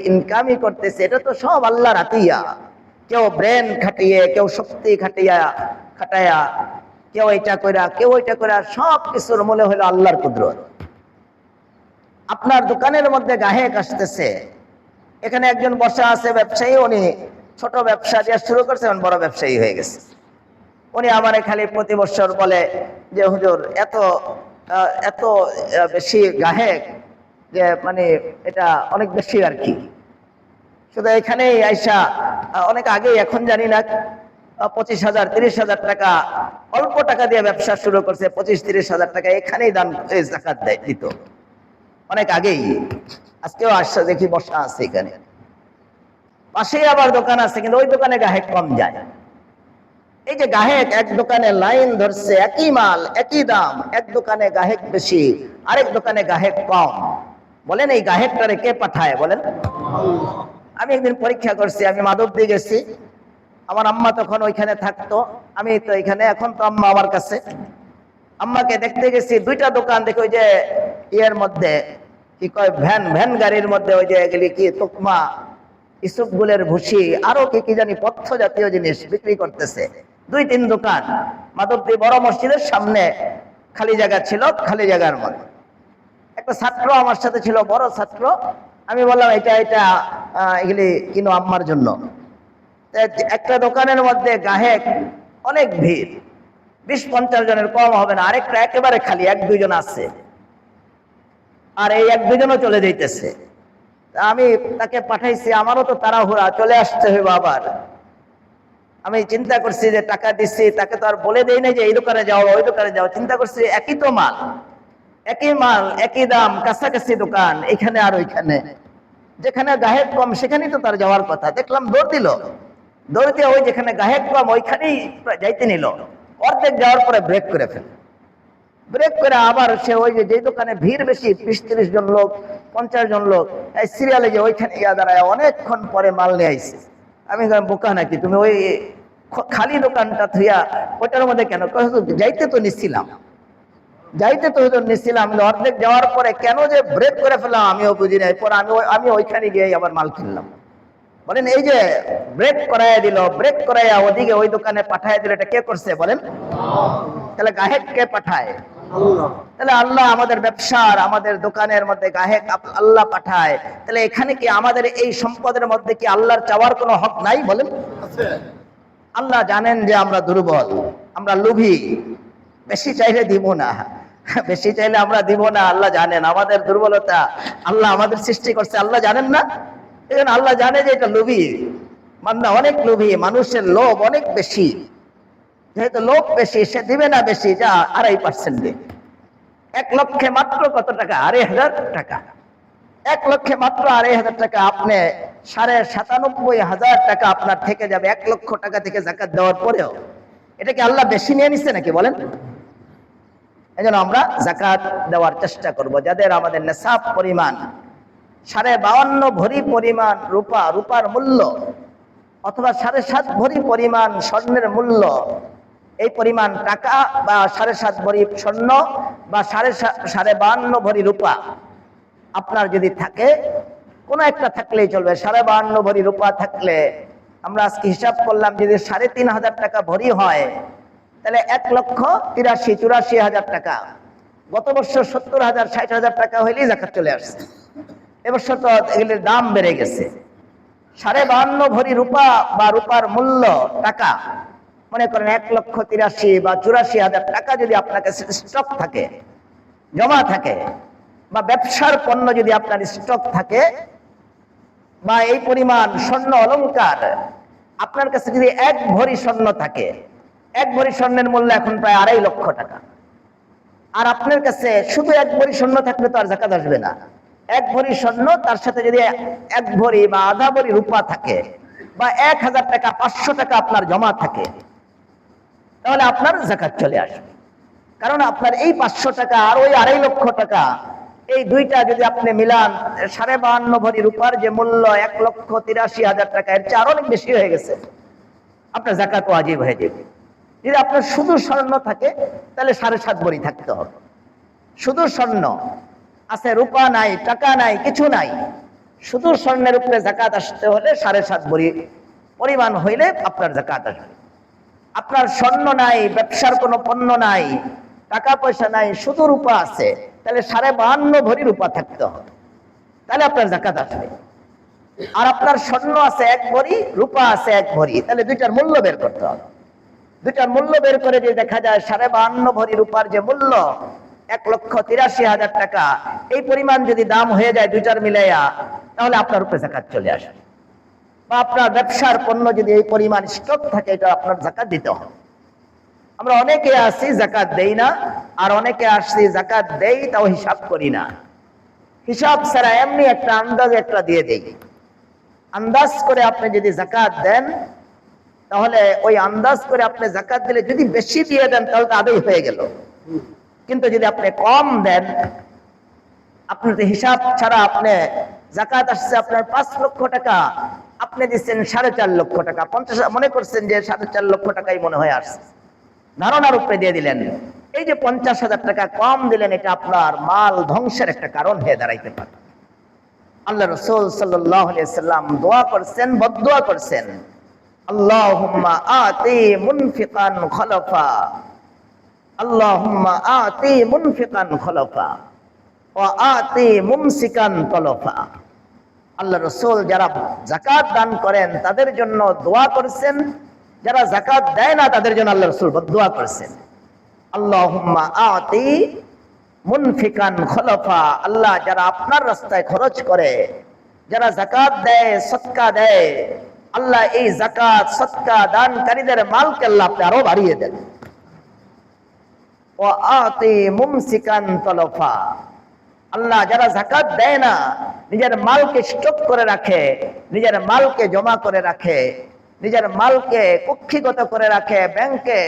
ইনকামই করতেছি এটা তো সব আল্লাহর আতিয়া। কেউ ব্রেন খাটিয়ে, কেউ শক্তি খাটায়া, কেউ এটা কইরা, কেউ ওইটা কইরা, সব কিছুর মূলে হলো আল্লাহর কুদরত। আপনার দোকানের মধ্যে গ্রাহক আসতেছে, এখানে একজন বসা আছে ব্যবসায়ী, উনি ছোট ব্যবসা দিয়ে শুরু করছে, এখন বড় ব্যবসায়ী হয়ে গেছে। উনি আমারে খালি প্রতি বছর বলে যে হুজুর এত বেশি গ্রাহক, যে মানে এটা অনেক বেশি আর কি। শুধু এখানেই আইসা অনেক আগে, এখন জানি না, 25,000 30,000 টাকা অল্প টাকা দিয়ে ব্যবসা শুরু করছে, 25-30,000 টাকা এখানেই দান যাকাত দিত অনেক আগেই। আজকেও আসছে দেখি বসা আছে এখানে। পাশেই আবার দোকান আছে, কিন্তু ওই দোকানে গ্রাহক কম যায়। এই যে গ্রাহক এক দোকানে লাইন ধরছে, একই মাল একই দাম, এক দোকানে গ্রাহক বেশি, আরেক দোকানে গ্রাহক কম। বলেন এই গ্রাহকটারে কে পাঠায়? বলেন। আমি একদিন পরীক্ষা করছি, আমি মাধবদী গেছি, আমার আম্মা তখন ওইখানে থাকতো, আমি তো এখানে, এখন তো আম্মা আমার কাছে। আম্মাকে দেখতে গেছি, 2টা দোকান দেখে, ওই যে ইয়ের মধ্যে কি কয়, ভ্যান গাড়ির মধ্যে ওই যে এগুলি কি তোকমা, ইসুফগুলের ভুসি, আরো কি জানি পথ্য জাতীয় জিনিস বিক্রি করতেছে। 2-3 দোকান মাধবদী বড় মসজিদের সামনে খালি জায়গা ছিল, খালি জায়গার মধ্যে একটা ছাত্র আমার সাথে ছিল, বড় ছাত্র। আমি বললাম এটা এগুলি কিনো আম্মার জন্য। একটা দোকানের মধ্যে গ্রাহক অনেক ভিড়, 20-50 জনের কম হবে না, আরেকটা একেবারে খালি, 1-2 জন আছে, আর এই 1-2 জনও চলে যাইতেছে। আমি তাকে পাঠাইছি, আমারও তো তাড়াহুড়া, চলে আসতে হবে আবার। আমি চিন্তা করছি যে টাকা দিচ্ছি, তাকে তো আর বলে দেই নাই যে এই দোকানে যাও ওই দোকানে যাও। চিন্তা করছি একই তো মাল, একই দাম, কাছাকাছি দোকান, এখানে আর ওইখানে, যেখানে গ্রাহক কম সেখানেই তো তার যাওয়ার কথা। দেখলাম দৌড় দিয়ে ওই যেখানে গ্রাহক কম ওইখানেই যাইতে নিল। অর্ধেক যাওয়ার পরে ব্রেক করে আবার সে ওই যে দোকানে ভিড় বেশি, 20-30 জন লোক, 50 জন লোক, এই সিরিয়ালে যে ওইখানে দাঁড়ায় অনেকক্ষণ পরে মাল নিয়ে আইছে। আমি বোকা নাকি তুমি ওই খালি দোকানটা থুইয়া ওইটার মধ্যে কেন? যাইতে তো নিচ্ছিলাম, অর্ধেক যাওয়ার পরে কেন যে ব্রেক করে ফেললাম আমিও বুঝি নাই। পরে আমি ওইখানে গিয়ে আবার মাল কিনলাম। বলেন এই যে ব্রেক করাইয়া ওদিকে ওই দোকানে পাঠায় দিল, এটা কে করছে? বলেন। তাহলে গ্রাহক কে পাঠায়? তাহলে আল্লাহ আমাদের ব্যবসার, আমাদের দোকানের মধ্যে গ্রাহক আল্লাহ পাঠায়। তাহলে এখানে কি আমাদের এই সম্পদের মধ্যে কি আল্লাহর চাওয়ার কোনো হক নাই? বলেন। আল্লাহ জানেন যে আমরা দুর্বল, আমরা লোভী, বেশি চাইলে দিব না, আমরা দিব না। আল্লাহ জানেন আমাদের দুর্বলতা, আল্লাহ আমাদের সৃষ্টি করছে, আল্লাহ জানেন না? এখন আল্লাহ জানে যে এটা লোভী বান্দা, অনেক লোভী, মানুষের লোভ অনেক বেশি। যেহেতু লোভ বেশি, সে দিবে না বেশি, যা 2.5% দিবে। 1 লক্ষে মাত্র কত টাকা? 2.500 টাকা। 1 লক্ষে মাত্র 2.500 টাকা। আপনি 97,500 টাকা আপনার থেকে যাবে 1 লক্ষ টাকা থেকে যাকাত দেওয়ার পরেও। এটা কি আল্লাহ বেশি নিয়ে নিচ্ছে নাকি? বলেন। এই জন্য আমরা যাকাত দেওয়ার চেষ্টা করব। যাদের আমাদের নেশাব পরিমাণ 52.5 ভরি পরিমাণ রূপার মূল্য, অথবা 7.5 ভরি পরিমাণ স্বর্ণের মূল্য, এই পরিমাণ টাকা বা 7.5 ভরি স্বর্ণ বা 52.5 ভরি রূপা আপনার যদি থাকে, কোনো একটা থাকলেই চলবে। 52.5 ভরি রূপা থাকলে আমরা আজকে হিসাব করলাম, যদি 3,500 টাকা ভরি হয় তাহলে 1,83,84,000 টাকা। গত বছর 70,000 60,000 টাকা হইলেই জাকাত চলে আসছে। এবছর তো এগুলির দাম বেড়ে গেছে। 52.5 ভরি রূপা বা রূপার মূল্য টাকা, মনে করেন 1,83,000 বা 84,000 টাকা যদি আপনার কাছে স্টক থাকে, জমা থাকে, বা ব্যবসার পণ্য যদি আপনার স্টক থাকে, বা এই পরিমাণ স্বর্ণ অলংকার আপনার কাছে যদি 1 ভরি স্বর্ণ থাকে, 1 ভরি স্বর্ণের মূল্য এখন প্রায় 2.5 লক্ষ টাকা। আর আপনার কাছে শুধু 1 ভরি স্বর্ণ থাকলে তো আর জাকাত আসবে না। 1 ভরি স্বর্ণ, তার সাথে যদি 1 ভরি বা আধা ভরি রূপা থাকে, বা 1,000 টাকা 500 টাকা আপনার জমা থাকে, তাহলে আপনার জাকাত চলে আসবে। কারণ আপনার এই 500 টাকা আর ওই 2.5 লক্ষ টাকা, এই দুইটা যদি আপনি মিলান, 52.5 ভরি রূপার যে মূল্য 1,83,000 টাকা, এর চেয়ে আরো অনেক বেশি হয়ে গেছে। আপনার জাকাত ওয়াজিব হয়ে যাবে। যদি আপনার শুধু স্বর্ণ থাকে তাহলে 7.5 ভরি থাকতে হবে। শুধু স্বর্ণ আছে, রূপা নাই, টাকা নাই, কিছু নাই, শুধু স্বর্ণের উপরে জাকাত আসতে হলে 7.5 ভরি পরিমাণ হইলে আপনার জাকাত আসবে। আপনার স্বর্ণ নাই, ব্যবসার কোনো পণ্য নাই, টাকা পয়সা নাই, শুধু রূপা আছে, তাহলে 52.5 ভরি রূপা থাকতে হবে, তাহলে আপনার জাকাত আসবে। আর আপনার স্বর্ণ আছে 1 ভরি, রূপা আছে 1 ভরি, তাহলে দুইটার মূল্য বের করতে হবে। দুইটার মূল্য বের করে যে দেখা যায় 52.5 ভরি রূপার যে মূল্য 1,83,000 টাকা, এই পরিমাণ যদি দাম হয়ে যায় দুইটার মিলাইয়া, তাহলে আপনার উপরে জাকাত চলে আসে। বা আপনার ব্যবসার পণ্য যদি এই পরিমাণ স্টক থাকে, এটা আপনার জাকাত দিতে হবে। আমরা অনেকে আসি জাকাত দেই না, আর অনেকে আসছি জাকাত দেই তাও হিসাব করি না। হিসাব ছাড়া এমনি একটা আন্দাজ একটা দিয়ে দেই। আন্দাজ করে আপনি যদি জাকাত দেন, তাহলে ওই আন্দাজ করে আপনি জাকাত দিলে যদি বেশি দিয়ে দেন তাহলে তো আদায় হয়ে গেল। কিন্তু যদি আপনি কম দেন, আপনার হিসাব ছাড়া আপনি জাকাত আসছে আপনার 5 লক্ষ টাকা, আপনি দিচ্ছেন 4.5 লক্ষ টাকা, 50 মনে করছেন যে 4.5 লক্ষ টাকাই মনে হয় আসছে, ধারণার উপরে দিয়ে দিলেন। এই যে 50,000 টাকা কম দিলেন, এটা আপনার মাল ধ্বংসের একটা কারণ হয়ে দাঁড়াইতে পারে। আল্লাহ রাসূল সাল্লাল্লাহু আলাইহি সাল্লাম দোয়া করছেন, বদদোয়া করছেন, আল্লাহুম্মা আতি মুনফিকান খলফা, আল্লাহুম্মা আতি মুনফিকান খলফা ওয়া আতি মুমসিকান তলফা। আল্লাহ রাসূল যারা যাকাত দান করেন তাদের জন্য দোয়া করেছেন, যারা যাকাত দেয় না তাদের জন্য আল্লাহ রাসূল বদদোয়া করেছেন, আল্লাহুম্মা আতি মুনফিকান খলফা। আল্লাহ যারা আপনার রাস্তায় খরচ করে, যারা যাকাত দেয়, সদকা দেয়, আল্লাহ এই যাকাত সদকা দানকারীদের মালকে আল্লাহ আপনি আরো বাড়িয়ে দেন। ওয়া আতি মুমসিকান তলফা। আল্লাহ যারা যাকাত দেয় না, নিজের মালকে স্টক করে রাখে, নিজের মালকে জমা করে রাখে, নিজের মালকে কুক্ষিগত করে রাখে, ব্যাংকে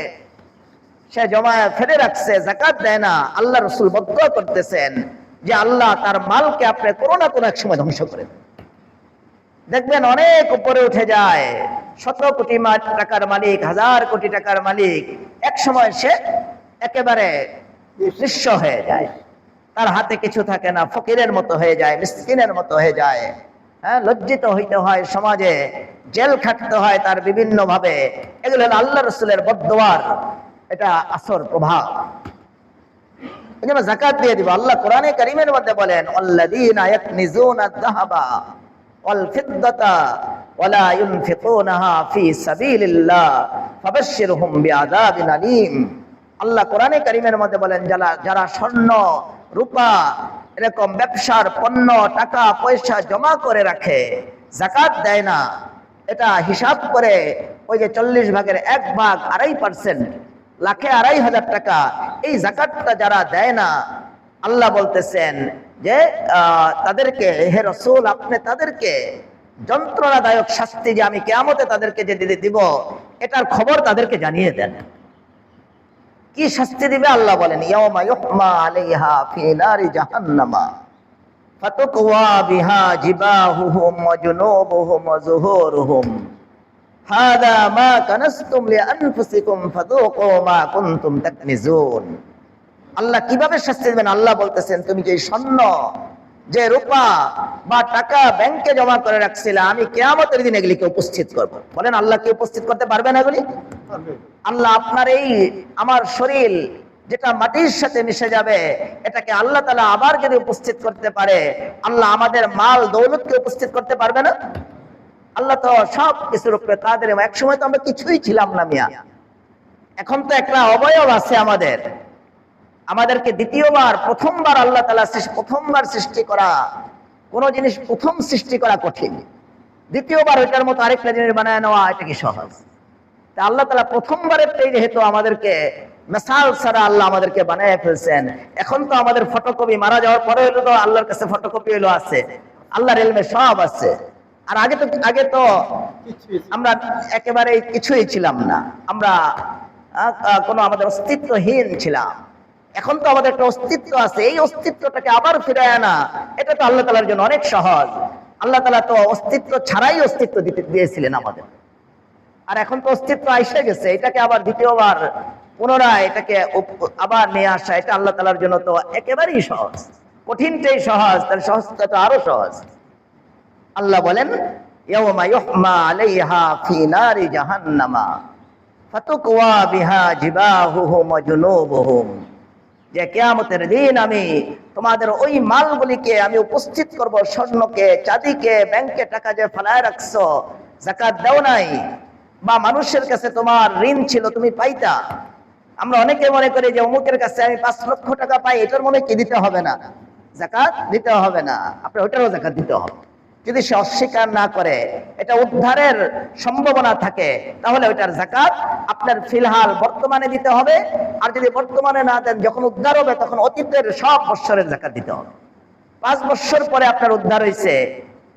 সে জমা ফেলে রাখছে, যাকাত দেয় না, আল্লাহ রাসূল বদদোয়া করতেছেন যে আল্লাহ তার মালকে আপনি কোনো না কোনো এক সময় ধ্বংস করে দেন। দেখবেন অনেক উপরে উঠে যায়, 17 কোটি টাকার মালিক, 1000 কোটি টাকার মালিক, এক সময় সে একেবারে নিঃস্ব হয়ে যায়, তার হাতে কিছু থাকে না, ফকিরের মতো হয়ে যায়, মিসকিনের মতো হয়ে যায়। হ্যাঁ, লজ্জিত হইতে হয়, সমাজে জেল খাটতে হয় তার বিভিন্ন ভাবে। এগুলো হলো আল্লাহ রাসূলের বদদোয়ার এটা আসর প্রভাব। এই জন্য যাকাত দিয়ে দিব। আল্লাহ কোরআনে কারীমের মধ্যে বলেন, আল্লাযীনা ইয়াকনিজুনা আয-যাহাবা ওয়াল ফিদ্দাতা ওয়ালা ইউনফিকুনাহা ফি সাবিলিল্লাহ ফাবাশশিরহুম বিআযাবিন আলীম। আল্লাহ কোরআনে কারীমের মধ্যে বলেন, যারা স্বর্ণ, রূপা, এরকম ব্যবসার পণ্য, টাকা পয়সা জমা করে রাখে, যাকাত দেয় না, এটা হিসাব করে ওই যে 40 ভাগের 1 ভাগ 2.5%, লাখে 2,500 টাকা, এই যাকাতটা যারা দেয় না, আল্লাহ বলতেছেন যে তাদেরকে, হে রাসূল আপনি তাদেরকে যন্ত্রণাদায়ক শাস্তি যে আমি কিয়ামতে তাদেরকে যে দিব, এটার খবর তাদেরকে জানিয়ে দেন। কি শাস্তি দিবে আল্লাহ বলেন, ইয়াউমা ইউহমা আলাইহা ফি নারি জাহান্নামা ফাতুকওয়া বিহা জিবাহুহুম ওয়া জুনুবুহুম ওয়া যুহুরুহুম হাদা মা কানাসতুম লিআনফুসিকুম ফাযুকু মা কুনতুম তাকনিজুন। আল্লাহ কিভাবে শাস্তি দেবেন? আল্লাহ বলতেছেন, তুমি যে স্বর্ণ, যে রূপা বা টাকা ব্যাংকে জমা করে রাখছিলে, আমি কিয়ামতের দিন এগুলিকে উপস্থিত করব। বলেন আল্লাহ কি উপস্থিত করতে পারবেন এগুলি? আল্লাহ আপনার এই আমার শরীর যেটা মাটির সাথে মিশে যাবে, এটাকে আল্লাহ তাআলা আবার যদি উপস্থিত করতে পারে, আল্লাহ আমাদের মাল দৌলতকে উপস্থিত করতে পারবে না? আল্লাহ তো সব কিছুর উপরে কাদের। এক সময় তো আমরা কিছুই ছিলাম না মিয়া, এখন তো একটা অবয়ব আছে আমাদের। আমাদেরকে দ্বিতীয়বার, প্রথমবার আল্লাহ তাআলা প্রথমবার সৃষ্টি করা, কোন জিনিস প্রথম সৃষ্টি করা কঠিন, দ্বিতীয়বার ওইটার মতো আরেকটা জিনিস বানায় নেওয়া এটা কি সহজ? তা আল্লাহ তাআলা প্রথমবারের যেহেতু আমাদেরকে মিসাল ছাড়া আল্লাহ আমাদেরকে বানায় ফেলছেন, এখন তো আমাদের ফটোকপি, মারা যাওয়ার পরে হলো তো আল্লাহর কাছে ফটোকপি হলো আছে, আল্লাহর ইলমে সব আছে। আর আগে তো আমরা একেবারে কিছুই ছিলাম না, আমরা কোনো আমাদের অস্তিত্বহীন ছিলাম। এখন তো আমাদের একটা অস্তিত্ব আছে, এই অস্তিত্বটাকে আবার ফিরে আনা এটা তো আল্লাহ তাআলার জন্য অনেক সহজ। আল্লাহ তাআলা তো অস্তিত্ব ছাড়াই অস্তিত্ব দিয়েছিলেন আমাদের, আর এখন তো অস্তিত্ব আইসে গেছে, এটাকে আবার দ্বিতীয়বার পুনরায় এটাকে আবার নিয়ে আসা, এটা আল্লাহ তাআলার জন্য তো একেবারেই সহজ। কঠিনটাই সহজ, তার সহজটা তো আরো সহজ। আল্লাহ বলেন, ইয়াওমা ইউহমা আলাইহা ফি নারি জাহান্নামা ফাতুকওয়া বিহা জিবাহুহুম ওয়া জুনুবুহুম, যে কিয়ামতের দিন আমি তোমাদের ওই মালগুলিকে আমি উপস্থিত করব, স্বর্ণকে, চাঁদিকে, ব্যাংকে টাকা যে ফেলায় রাখছো, যাকাত দাও নাই, বা মানুষের কাছে তোমার ঋণ ছিল তুমি পাইতা। আমরা অনেকে মনে করি যে অমুকের কাছে আমি 5 লক্ষ টাকা পাই, এটার মনে কি দিতে হবে না, যাকাত দিতে হবে না, আপনার ওটারও যাকাত দিতে হবে। যদি সে অস্বীকার না করে, এটা উদ্ধারের সম্ভাবনা থাকে, তাহলে ওইটার যাকাত আপনার ফিলহাল বর্তমানে দিতে হবে। আর যদি বর্তমানে না দেন, যখন উদ্ধার হবে তখন অতীতের সব বৎসরের যাকাত দিতে হবে। 5 বছর পরে আপনার উদ্ধার হয়েছে,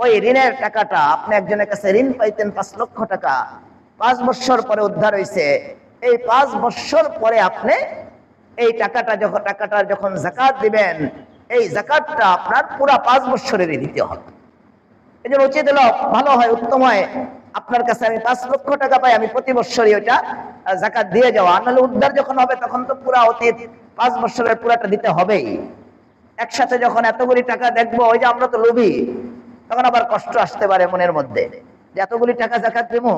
ওই ঋণের টাকাটা, আপনি একজনের কাছে ঋণ পাইতেন 5 লক্ষ টাকা, 5 বছর পরে উদ্ধার হয়েছে, এই 5 বছর পরে আপনি এই টাকাটার যখন যাকাত দিবেন, এই যাকাতটা আপনার পুরা 5 বছরেরই দিতে হবে। এই জন্য উচিত হলো, ভালো হয়, উত্তম হয়, আপনার কাছে আমি 5 লক্ষ টাকা পাই, আমি প্রতি বছরই ওইটা যাকাত দিয়ে যাওয়া। নাহলে উদ্ধার যখন হবে তখন তো পুরা অতীত 5 বছরের পুরাটা দিতে হবেই। একসাথে যখন এতগুলি টাকা দেখবো, ওই যে আমরা তো লোভী, তখন আবার কষ্ট আসতে পারে মনের মধ্যে, যে এতগুলি টাকা যাকাত দেবো,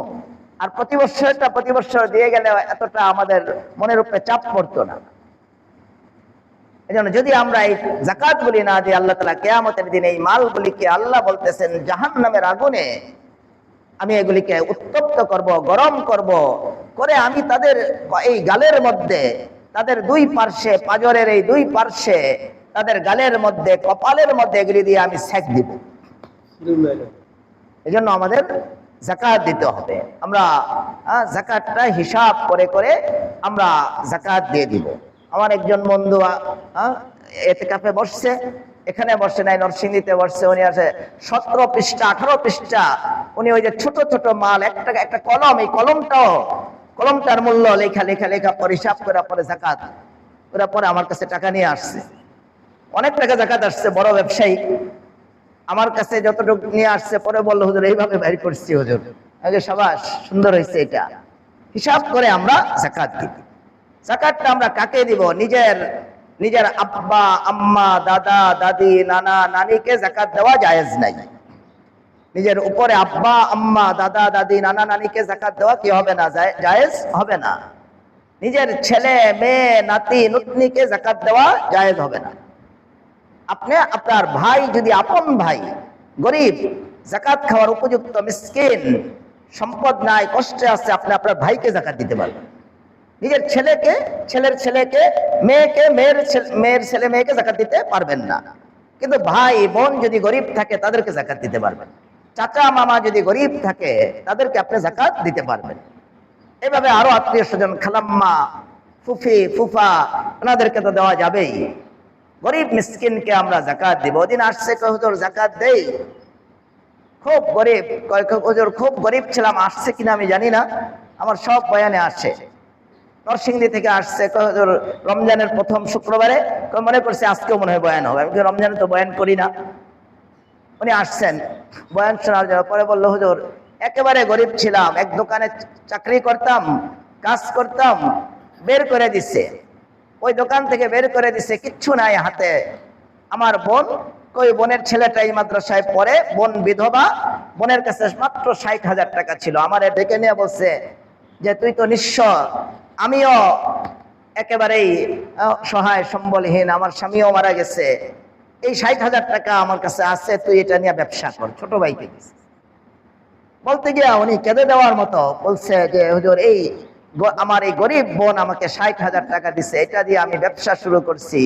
আর প্রতি বছর দিয়ে গেলে এতটা আমাদের মনের উপরে চাপ পড়তো না। এজন্য যদি আমরা এই যাকাতগুলি না দিই, আল্লাহ তাআলা কিয়ামতের দিন এই মালগুলিকে, আল্লাহ বলতেছেন, জাহান্নামের আগুনে আমি এগুলিকে উত্তপ্ত করব, গরম করব, করে আমি তাদের এই গালের মধ্যে, তাদের 2 পার্শ্বে, পাজরের এই 2 পার্শ্বে, তাদের গালের মধ্যে, কপালের মধ্যে এগুলি দিয়ে আমি সেক দিব। এজন্য আমাদের যাকাত দিতে হবে। আমরা যাকাতটা হিসাব করে করে আমরা যাকাত দিয়ে দিব। আমার একজন বন্ধু এতেকাফে বসছে, এখানে বসে নাই, নরসিংদীতে বসছে। উনি আছে 17 পৃষ্ঠা 18 পৃষ্ঠা, উনি ওই যে ছোট ছোট মাল, একটা কলম, এই কলমটার মূল্য লেখা পরে হিসাব করে পরে যাকাত ওরা পরে আমার কাছে টাকা নিয়ে আসছে। অনেক টাকা যাকাত আসছে, বড় ব্যবসায়ী। আমার কাছে যতটুকু নিয়ে আসছে, পরে বললো, হুজুর এইভাবে বের করছি হুজুর। আগে সাবাস, সুন্দর হয়েছে। এটা হিসাব করে আমরা যাকাত দিব। যাকাতটা আমরা কাকে দিব? নিজের আব্বা, আম্মা, দাদা, দাদি, নানা, নানিকে যাকাত দেওয়া জায়েজ নাই। নিজের উপরে আব্বা, আম্মা, দাদা, দাদি, নানা, নানিকে যাকাত দেওয়া কি হবে না? জায়েজ হবে না। নিজের ছেলে, মেয়ে, নাতি, নাতনিকে যাকাত দেওয়া জায়েজ হবে না। আপনি আপনার ভাই, যদি আপন ভাই গরিব, যাকাত খাওয়ার উপযুক্ত, মিসকিন, সম্পদ নাই, কষ্টে আছে, আপনি আপনার ভাইকে যাকাত দিতে পারবেন। নিজের ছেলেকে, ছেলের ছেলেকে, মেয়েকে, মেয়ের ছেলে মেয়েকে যাকাত দিতে পারবেন না। কিন্তু ভাই বোন যদি গরিব থাকে, তাদেরকে যাকাত দিতে পারবেন। চাচা মামা যদি গরিব থাকে, তাদেরকে আপনি যাকাত দিতে পারবেন। এভাবে আরো আত্মীয় স্বজন, খালাম্মা, ফুফি, ফুফা, ওনাদেরকে তো দেওয়া যাবেই। গরিব মিসকিনকে আমরা যাকাত দিব। ওদিন আসছে, হুজুর যাকাত দেই, খুব গরিব, হুজুর খুব গরিব ছিলাম, আসছে কিনা আমি জানি না, আমার সব বয়ানে আসে। নরসিংদী থেকে আসছে, হুজুর রমজানের প্রথম শুক্রবারে, মনে করছে আজকেও মনে হয় বয়ান হবে। আমি রমজানে তো বয়ান করি না। উনি আসছেন বয়ান শোনার জন্য, পরে বললো, হুজুর একেবারে গরিব ছিলাম, এক দোকানে চাকরি করতাম, কাজ করতাম, বের করে দিছে, ওই দোকান থেকে বের করে দিছে, কিচ্ছু নাই হাতে। আমার বোন, ওই বোনের ছেলেটা এই মাদ্রাসায় পড়ে, বোন বিধবা, বোনের কাছে মাত্র 60,000 টাকা ছিল। আমার ডেকে নিয়ে বলছে যে তুই তো নিঃস্ব, আমিও একেবারেই সহায় সম্বলহীন, আমার স্বামীও মারা গেছে, এই 60,000 টাকা আমার কাছে আছে, তুই এটা নিয়ে ব্যবসা কর। ছোট ভাইকে দিছে। বলতে গিয়া উনি কেঁদে দেওয়ার মতো বলছে যে হুজুর, এই আমার এই গরিব বোন আমাকে 60,000 টাকা দিছে, এটা দিয়ে আমি ব্যবসা শুরু করছি।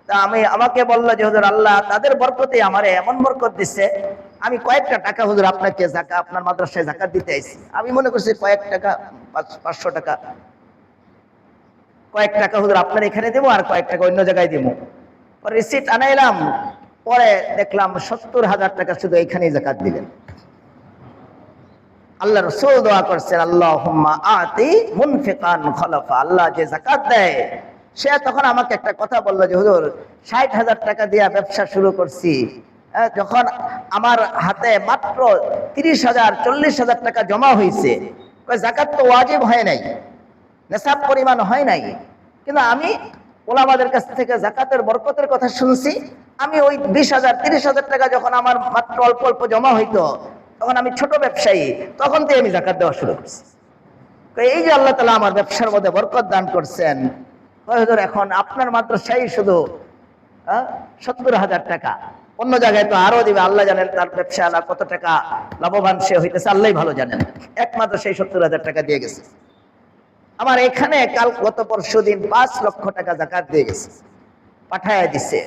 তা আমাকে বললো যে হুজুর, আল্লাহ তাদের বরকতে আমারে এমন বরকত দিছে, আমি কয়েকটা টাকা হুজুর আপনাকে আপনার মাদ্রাসায় যাকাত দিতে আইছি। আমি মনে করছি কয়েক টাকা, 500 টাকা, কয়েক টাকা হুজুর আপনার এখানে দেবো, আর কয়েক টাকা অন্য জায়গায় দেবো। পরে রিসিট আনাইলাম, পরে দেখলাম 70,000 টাকা শুধু এইখানেই যাকাত দিলেন। আল্লাহ রাসূল দোয়া করছেন, আল্লাহুম্মা আতি মুনফিকান খলাফা, আল্লাহ যে যাকাত দেয়। সে তখন আমাকে একটা কথা বললো যে হুজুর, 60,000 টাকা দিয়ে ব্যবসা শুরু করছি, যখন আমার হাতে মাত্র 30,000 40,000 টাকা জমা হয়েছে, যাকাত তো ওয়াজিব হয় নাই, নেশাব পরিমাণ হয় নাই, কিন্তু আমি ওলামাদের কাছ থেকে যাকাতের বরকতের কথা শুনছি। আমি ওই 20,000 30,000 টাকা যখন আমার মাত্র অল্প অল্প জমা হইতো, তখন আমি ছোট ব্যবসায়ী, তখন থেকে আমি যাকাত দেওয়া শুরু করছি। এই যে আল্লাহ তাআলা আমার ব্যবসার মধ্যে বরকত দান করছেন, হুজুর এখন আপনার মাদ্রাসায় শুধু 70,000 টাকা, অন্য জায়গায় তো আরো দিবে, আল্লাহ জানেন তার ব্যবসা কত টাকা লাভবান সে হইতেছে, আল্লাহ ভালো জানেন। একমাত্র সেই 70,000 টাকা দিয়ে গেছে। আমার এখানে গত পরশু দিন 5 লক্ষ টাকা যাকাত দিয়ে গেছে, পাঠায় দিছে।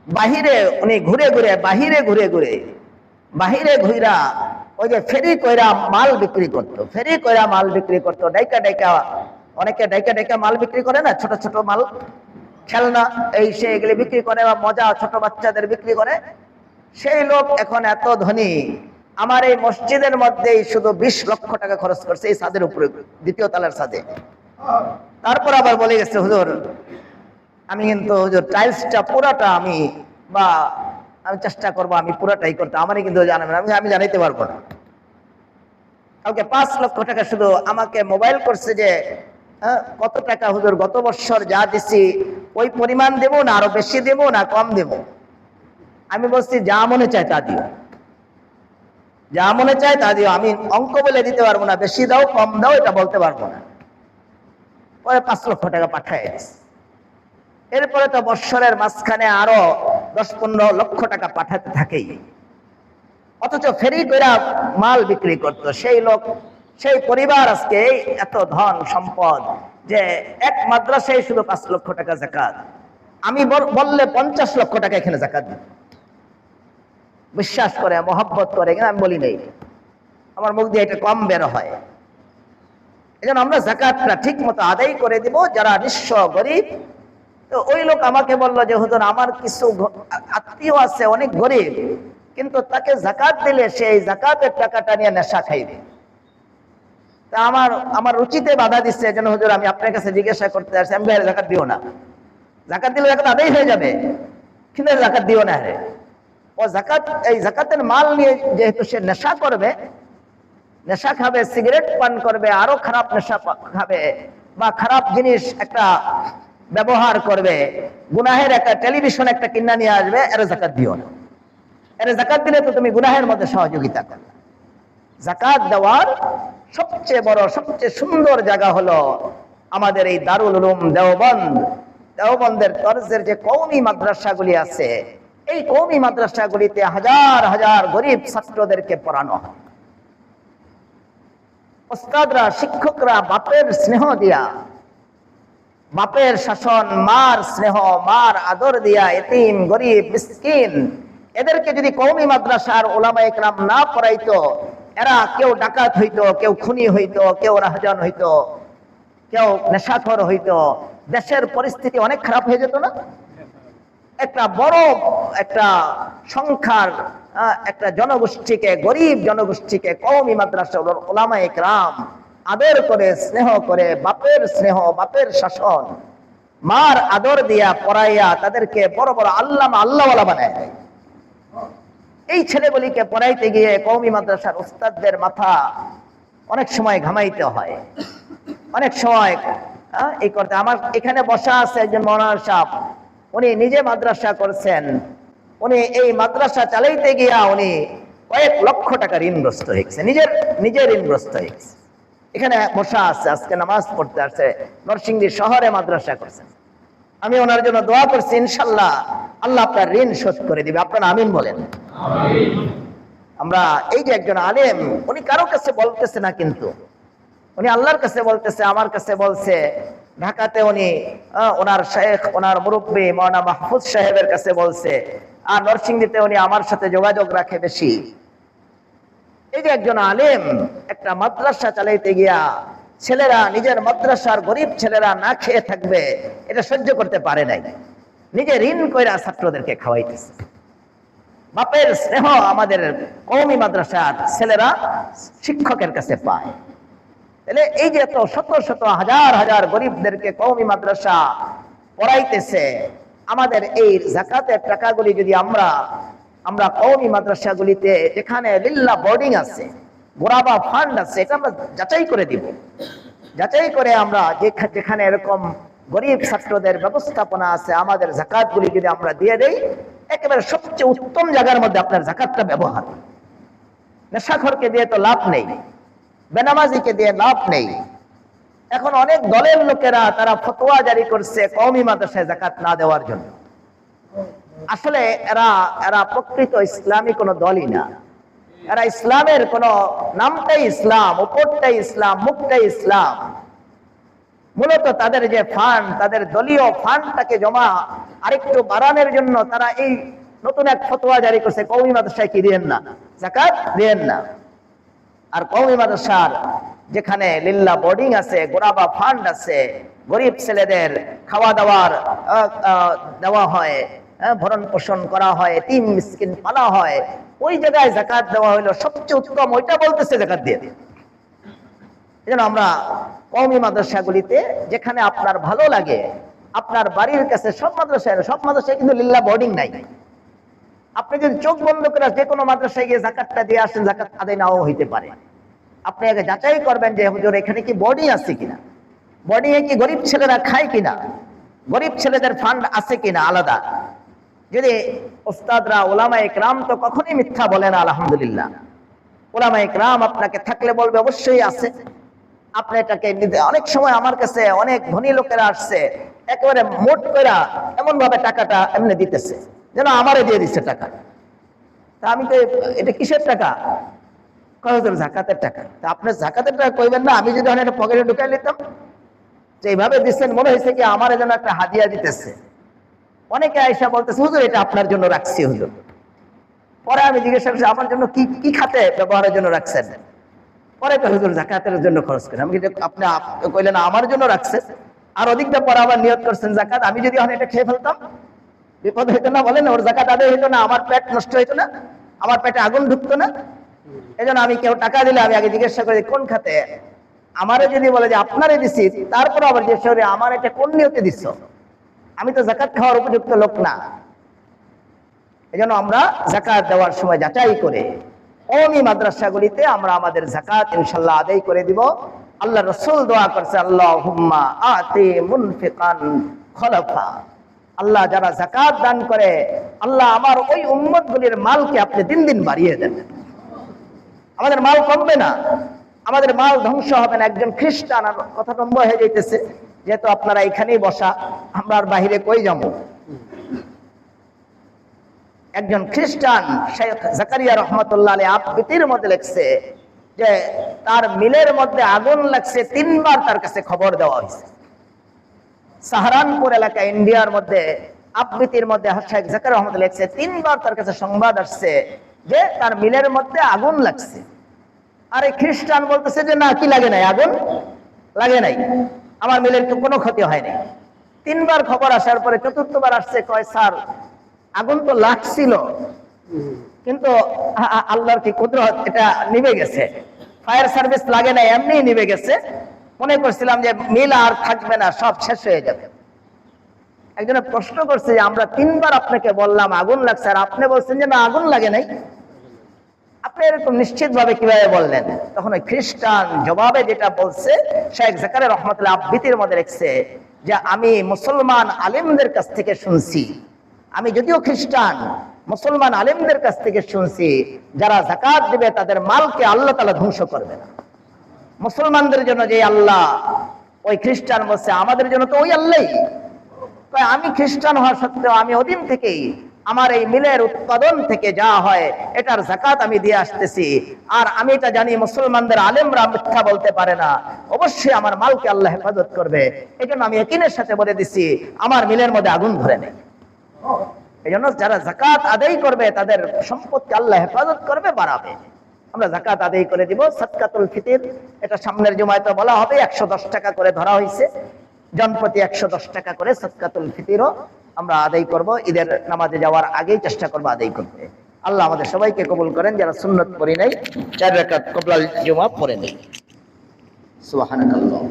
বাহিরে উনি ঘুরে ঘুরে ঘুরা ওই যে ফেরি কইরা মাল বিক্রি করতো, ডাইকা ডাইকা, অনেকে ডাইকা ডাইকা মাল বিক্রি করে না, ছোট ছোট মাল, খেলনা, এই সে এগুলি বিক্রি করে, বা মজা ছোট বাচ্চাদের বিক্রি করে। সেই লোক এখন এত ধনী, আমার এই মসজিদের মধ্যেই শুধু 20 লক্ষ টাকা খরচ করছে এই ছাদের উপরে, দ্বিতীয় তলার ছাদে। তারপর আবার বলে গেছে, হুজুর আমি কিন্তু হুজুর টাইলসটা পুরাটা আমি চেষ্টা করবো, আমি পুরাটাই করতে, আমারই কিন্তু জানাবেন, আমি জানাইতে পারবো না। কাউকে 5 লক্ষ টাকা শুধু আমাকে মোবাইল করছে যে কত টাকা হুজুর গত বছর যা দিছি ওই পরিমাণ দেবো, না আরো বেশি দেবো, না কম দেবো। আমি বলছি যা মনে চায় তা দিও, যা মনে চায় তা দিও, আমি অঙ্ক বলে দিতে পারবো না, বেশি দাও কম দাও এটা বলতে পারবো না। পরে 5 লক্ষ টাকা পাঠায় দিচ্ছে। এরপরে তো বৎসরের মাঝখানে আরো 10-15 লক্ষ টাকা পাঠাতে থাকেই, অথচ ফেরি কইরা মাল বিক্রি করত সেই লোক, সেই পরিবার আজকে এত ধন সম্পদ যে এক মাদ্রাসায় শুধু 5 লক্ষ টাকা যাকাত। আমি বললে 50 লক্ষ টাকা এখানে যাকাত দিই, বিশ্বাস করে মহব্বত করে, কিন্তু আমি বলি নাই, আমার মুখ দিয়ে এটা কম বের হয়। এই জন্য আমরা যাকাতটা ঠিক মতো আদায় করে দিব। যারা নিঃস্ব গরিব, তো ওই লোক আমাকে বললো যে হুজুর আমার কিছু আত্মীয় আছে অনেক গরিব, কিন্তু তাকে যাকাত দিলে সেই যাকাতের টাকাটা নিয়ে নেশা খাইবে। তা আমার রুচিতে বাধা দিচ্ছে, যেন হুজুর আমি আপনার কাছে জিজ্ঞাসা করতে আসছি, আমি যাকাত দিও না, যাকাত দিলে যাকাত আদায় হয়ে যাবে, কিন্তু যাকাত দিও না রে। ও যাকাত, এই যাকাতের মাল নিয়ে যেহেতু সে নেশা করবে, নেশা খাবে, সিগারেট পান করবে, আরো খারাপ নেশা খাবে, বা খারাপ জিনিস একটা ব্যবহার করবে, গুনাহের একটা টেলিভিশন একটা কিনা নিয়ে আসবে, এর যাকাত দিও না। এর যাকাত দিলে তো তুমি গুনাহের মধ্যে সহযোগিতা করবে। যাকাত দেওয়ার সবচেয়ে বড়, সবচেয়ে সুন্দর জায়গা হলো আমাদের এই দারুল উলুম দেওবন্দ। দেওবন্দের তরজের যে কওমি মাদ্রাসাগুলি আছে, এই কওমি মাদ্রাসাগুলিতে হাজার হাজার গরিব ছাত্রদেরকে পড়ানো হয়। ওস্তাদরা, শিক্ষকরা বাপের স্নেহ দিয়া, বাপের শাসন, মার স্নেহ, মার আদর দিয়া এতিম গরিব মিসকিন এদেরকে যদি কওমি মাদ্রাসার ওলামায়ে কেরাম না পড়াইতো, এরা কেউ ডাকাত হইতো, কেউ খুনি হইতো, কেউ রাহজান হইতো, কেউ নেশাখোর হইতো, দেশের পরিস্থিতি অনেক খারাপ হয়ে যেত না? একটা বড় একটা সংখ্যার একটা জনগোষ্ঠীকে, গরিব জনগোষ্ঠীকে কওমি মাদ্রাসার ওলামায়ে কেরাম আদর করে, স্নেহ করে, বাপের স্নেহ, বাপের শাসন, মার আদর দিয়া পড়াইয়া তাদেরকে বড় বড় আল্লামা, আল্লাহওয়ালা বানায় দেয়। এই ছেলেগুলিকে পড়াইতে গিয়ে কওমি মাদ্রাসার উস্তাদদের মাথা অনেক সময় ঘামাইতে হয়, অনেক সময় এই করতে। আমার এখানে বসা আছে একজন মাওলানা সাহেব, উনি নিজে মাদ্রাসা করছেন, উনি এই মাদ্রাসা চালাইতে গিয়া উনি কয়েক লক্ষ টাকা ঋণগ্রস্ত হয়েছে, নিজের ঋণগ্রস্ত হয়েছে। এখানে বসা আছে, আজকে নামাজ পড়তে আসছে, নরসিংদী শহরে মাদ্রাসা করছেন। আমি ওনার জন্য দোয়া করছি, ইনশাল্লাহ আল্লাহ আপনার ঋণ শোধ করে দিবে। আপনারা আমিন বলেন। আমরা এই যে একজন আলেম, উনি কারো কাছে বলতেছে না, কিন্তু উনি আল্লাহর কাছে বলতেছে, আমার কাছে বলছে। ঢাকাতে উনি ওনার শেখ, ওনার মুরব্বী মাওলানা মাহফুজ সাহেবের কাছে বলছে, আর নরসিংদীতে উনি আমার সাথে যোগাযোগ রাখে বেশি। এই যে একজন আলেম একটা মাদ্রাসা চালাইতে গিয়া ছেলেরা, নিজের মাদ্রাসার গরিব ছেলেরা না খেয়ে থাকবে, এটা সহ্য করতে পারে নাই, নিজে ঋণ কইরা ছাত্রদেরকে খাওয়াইতেছে। বাপের স্নেহ আমাদের কওমি মাদ্রাসার ছেলেরা শিক্ষকের কাছে পায়। তাহলে এই যে এত শত শত হাজার হাজার গরিবদেরকে কওমি মাদ্রাসা পড়াইতেছে, আমাদের এই যাকাতের টাকাগুলি যদি আমরা কওমি মাদ্রাসাগুলিতে, যেখানে লিল্লাহ বোর্ডিং আছে, গোরাবা ফান্ড আছে, এটা আমরা যাচাই করে দিব। যাচাই করে আমরা যেখানে এরকম গরিব ছাত্রদের ব্যবস্থাপনা আছে, আমাদের যাকাতগুলি যদি আমরা দিয়ে দেই, একেবারে সবচেয়ে উত্তম জায়গার মধ্যে আপনার যাকাতটা ব্যবহার। নেশাখোরকে দিয়ে তো লাভ নেই, বেনামাজিকে দিয়ে লাভ নেই। এখন অনেক দলের লোকেরা তারা ফতোয়া জারি করছে কওমি মাদ্রাসায় যাকাত না দেওয়ার জন্য। আসলে এরা প্রকৃত ইসলামী কোন দলই না। এরা ইসলামের কোন নামটাই ইসলাম, উপরটাই ইসলাম, মুখটাই ইসলাম। মূলত তাদের যে ফান্ড, তাদের দলীয় ফান্ডটাকে জমা আরেকটু বাড়ানোর জন্য তারা এই নতুন এক ফতোয়া জারি করছে, কওমি মাদ্রাসায় কি দিয়েন না, যাকাত দিয়েন না। আর কওমি মাদ্রাসার যেখানে লিল্লাহ বোর্ডিং আছে, গোরাবা ফান্ড আছে, গরিব ছেলেদের খাওয়া দাওয়ার দেওয়া হয়, ভরণ পোষণ করা হয়, তিন মিসকিন পালা হয়, ওই জায়গায় যাকাত দেওয়া হলো সবচেয়ে উত্তম, ওইটা বলতেছে যাকাত দিয়ে দিন। এজন্য আমরা কওমি মাদ্রাসাগুলিতে যেখানে আপনার ভালো লাগে, আপনার বাড়ির কাছে সব মাদ্রাসায় কিন্তু লিল্লাহ বোর্ডিং নাই। আপনি যদি চোখ বন্ধ করে যে কোনো মাদ্রাসায় গিয়ে যাকাতটা দিয়ে আসেন, যাকাত আদায় নাও হইতে পারে। আপনি আগে যাচাই করবেন যে হুজুর এখানে কি বোর্ডিং আছে কিনা, বোর্ডিং এ কি গরিব ছেলেরা খায় কিনা, গরিব ছেলেদের ফান্ড আছে কিনা আলাদা। যদি ওস্তাদরা, ওলামায়ে কেরাম তো কখনোই মিথ্যা বলে না, আলহামদুলিল্লাহ। ওলামায়ে কেরাম আপনাকে থাকলে বলবে অবশ্যই আছে। আপনি এটাকে অনেক সময় আমার কাছে অনেক ধনী লোকেরা আসছে, একেবারে মোট করে এমন ভাবে টাকাটা এমনি দিতেছে যেন আমারে দিয়ে দিচ্ছে টাকা। তা আমি তো, এটা কিসের টাকা? যাকাতের টাকা। তা আপনি যাকাতের টাকা কইবেন না, আমি যদি একটা পকেটে ঢুকাই নিতাম, যে এইভাবে দিচ্ছেন মনে হয়েছে কি আমার যেন একটা হাদিয়া দিতেছে। অনেকে আয়েশা বলতেছে হুজুর এটা আপনার জন্য রাখছি হুজুর। পরে আমি জিজ্ঞাসা করছি আমার জন্য কি খাতে ব্যবহারের জন্য রাখছেন? পরে হুজুর যাকাতের জন্য খরচ করেন। আমি আপনি কইলেন আমার জন্য রাখছেন, আর অধিকটা পরে আবার নিয়ত করছেন যাকাত। আমি যদি এখন এটা খেয়ে ফেলতাম বিপদ হইতো না? বলেন, ওর যাকাত আদায় হইতো না, আমার পেট নষ্ট হইতো না, আমার পেটে আগুন ঢুকতো না? এই জন্য আমি কেউ টাকা দিলে আমি আগে জিজ্ঞাসা করি কোন খাতে। আমারে যদি বলে যে আপনারে দিছি, তারপর আবার জিজ্ঞাসা করি আমার এটা কোন নিয়তে দিচ্ছ, আমি তো যাকাত খাওয়ার উপযুক্ত লোক না। এই জন্য আমরা যাকাত দেওয়ার সময় যাচাই করে কওমি মাদ্রাসাগুলিতে আমরা আমাদের যাকাত ইনশাআল্লাহ আদায় করে দিব। আল্লাহ রাসূল দোয়া করছে, আল্লাহুম্মা আতি মুনফিকান খলাফা। আল্লাহ যারা যাকাত দান করে, আল্লাহ আমার ওই উম্মতগুলির মালকে আপনি দিন দিন বাড়িয়ে দেন। আমাদের মাল কমবে না, আমাদের মাল ধ্বংস হবে না। একজন খ্রিস্টান, কথা লম্ব হয়ে যাইতেছে, যেহেতু আপনারা এখানেই বসা, আমরা আর বাহিরে কই যাবো। একজন খ্রিস্টান শেখ জাকারিয়া রহমতুল্লাহ আলাইহি আবৃত্তির মধ্যে লিখছে যে তার মিলের মধ্যে আগুন লাগছে, 3 বার তার কাছে খবর দেওয়া হয়েছে। সাহারানপুর এলাকা ইন্ডিয়ার মধ্যে আবৃত্তির মধ্যে শেখ জাকারিয়া রহমতুল্লাহ লিখছে 3 বার তার কাছে সংবাদ আসছে যে তার মিলের মধ্যে আগুন লাগছে। আর এই খ্রিস্টান বলতেছে যে না, কি লাগে নাই, আগুন লাগে নাই, আমার মিলের তো কোনো ক্ষতি হয়নি। 3 বার খবর আসার পরে 4র্থবার আসছে, কয় স্যার আগুন তো লাগছিল, কিন্তু আল্লাহর কি কুদরত, এটা নিভে গেছে, ফায়ার সার্ভিস লাগে না, এমনি নিভে গেছে। মনে করছিলাম যে মিল আর থাকবে না, সব শেষ হয়ে যাবে। একজনে প্রশ্ন করছে যে আমরা 3 বার আপনাকে বললাম আগুন লাগছে, আর আপনি বলছেন যে না আগুন লাগে নাই, আপনি এরকম নিশ্চিতভাবে কিভাবে বললেন? তখন ওই খ্রিস্টান জবাবে যেটা বলছে, শেখ জাকারিয়া রহমতুল্লাহ আবৃত্তির মধ্যে লিখছে যে আমি মুসলমান আলেমদের কাছ থেকে শুনছি, আমি যদিও খ্রিস্টান, মুসলমান আলেমদের কাছ থেকে শুনছি যারা যাকাত দিবে তাদের মালকে আল্লাহ তাআলা ধ্বংস করবে না। মুসলমানদের জন্য যে আল্লাহ, ওই খ্রিস্টান বলছে আমাদের জন্য তো ওই আল্লাহই। আমি খ্রিস্টান হওয়া সত্ত্বেও আমি ওদিন থেকেই আমার এই মিলের উৎপাদন থেকে যা হয় এটার যাকাত আমি দিয়ে আসতেছি, আর আমি এটা জানি মুসলমানদের আলেমরা মিথ্যা বলতে পারে না, অবশ্যই আমার মালকে আল্লাহ হেফাজত করবে। এই জন্য আমি ইয়াকিনের সাথে বলে দিচ্ছি আমার মিলের মধ্যে আগুন ধরে নেই। এই জন্য যারা যাকাত আদায় করবে তাদের সম্পদকে আল্লাহ হেফাজত করবে, বাড়াবে। আমরা যাকাত আদায় করে দিব। সাদকাতুল ফিতর এটা সামনের জুমায় তো বলা হবে, 110 টাকা করে ধরা হয়েছে, জনপ্রতি 110 টাকা করে সাদকাতুল ফিতরও আমরা আদায় করব। ঈদের নামাজে যাওয়ার আগেই চেষ্টা করব আদায় করতে। আল্লাহ আমাদের সবাইকে কবুল করেন, যারা সুন্নত পড়ি নাই 4 রাকাত ক্বাবলাল জুমা পড়ে নেই। সুবহানাল্লাহ।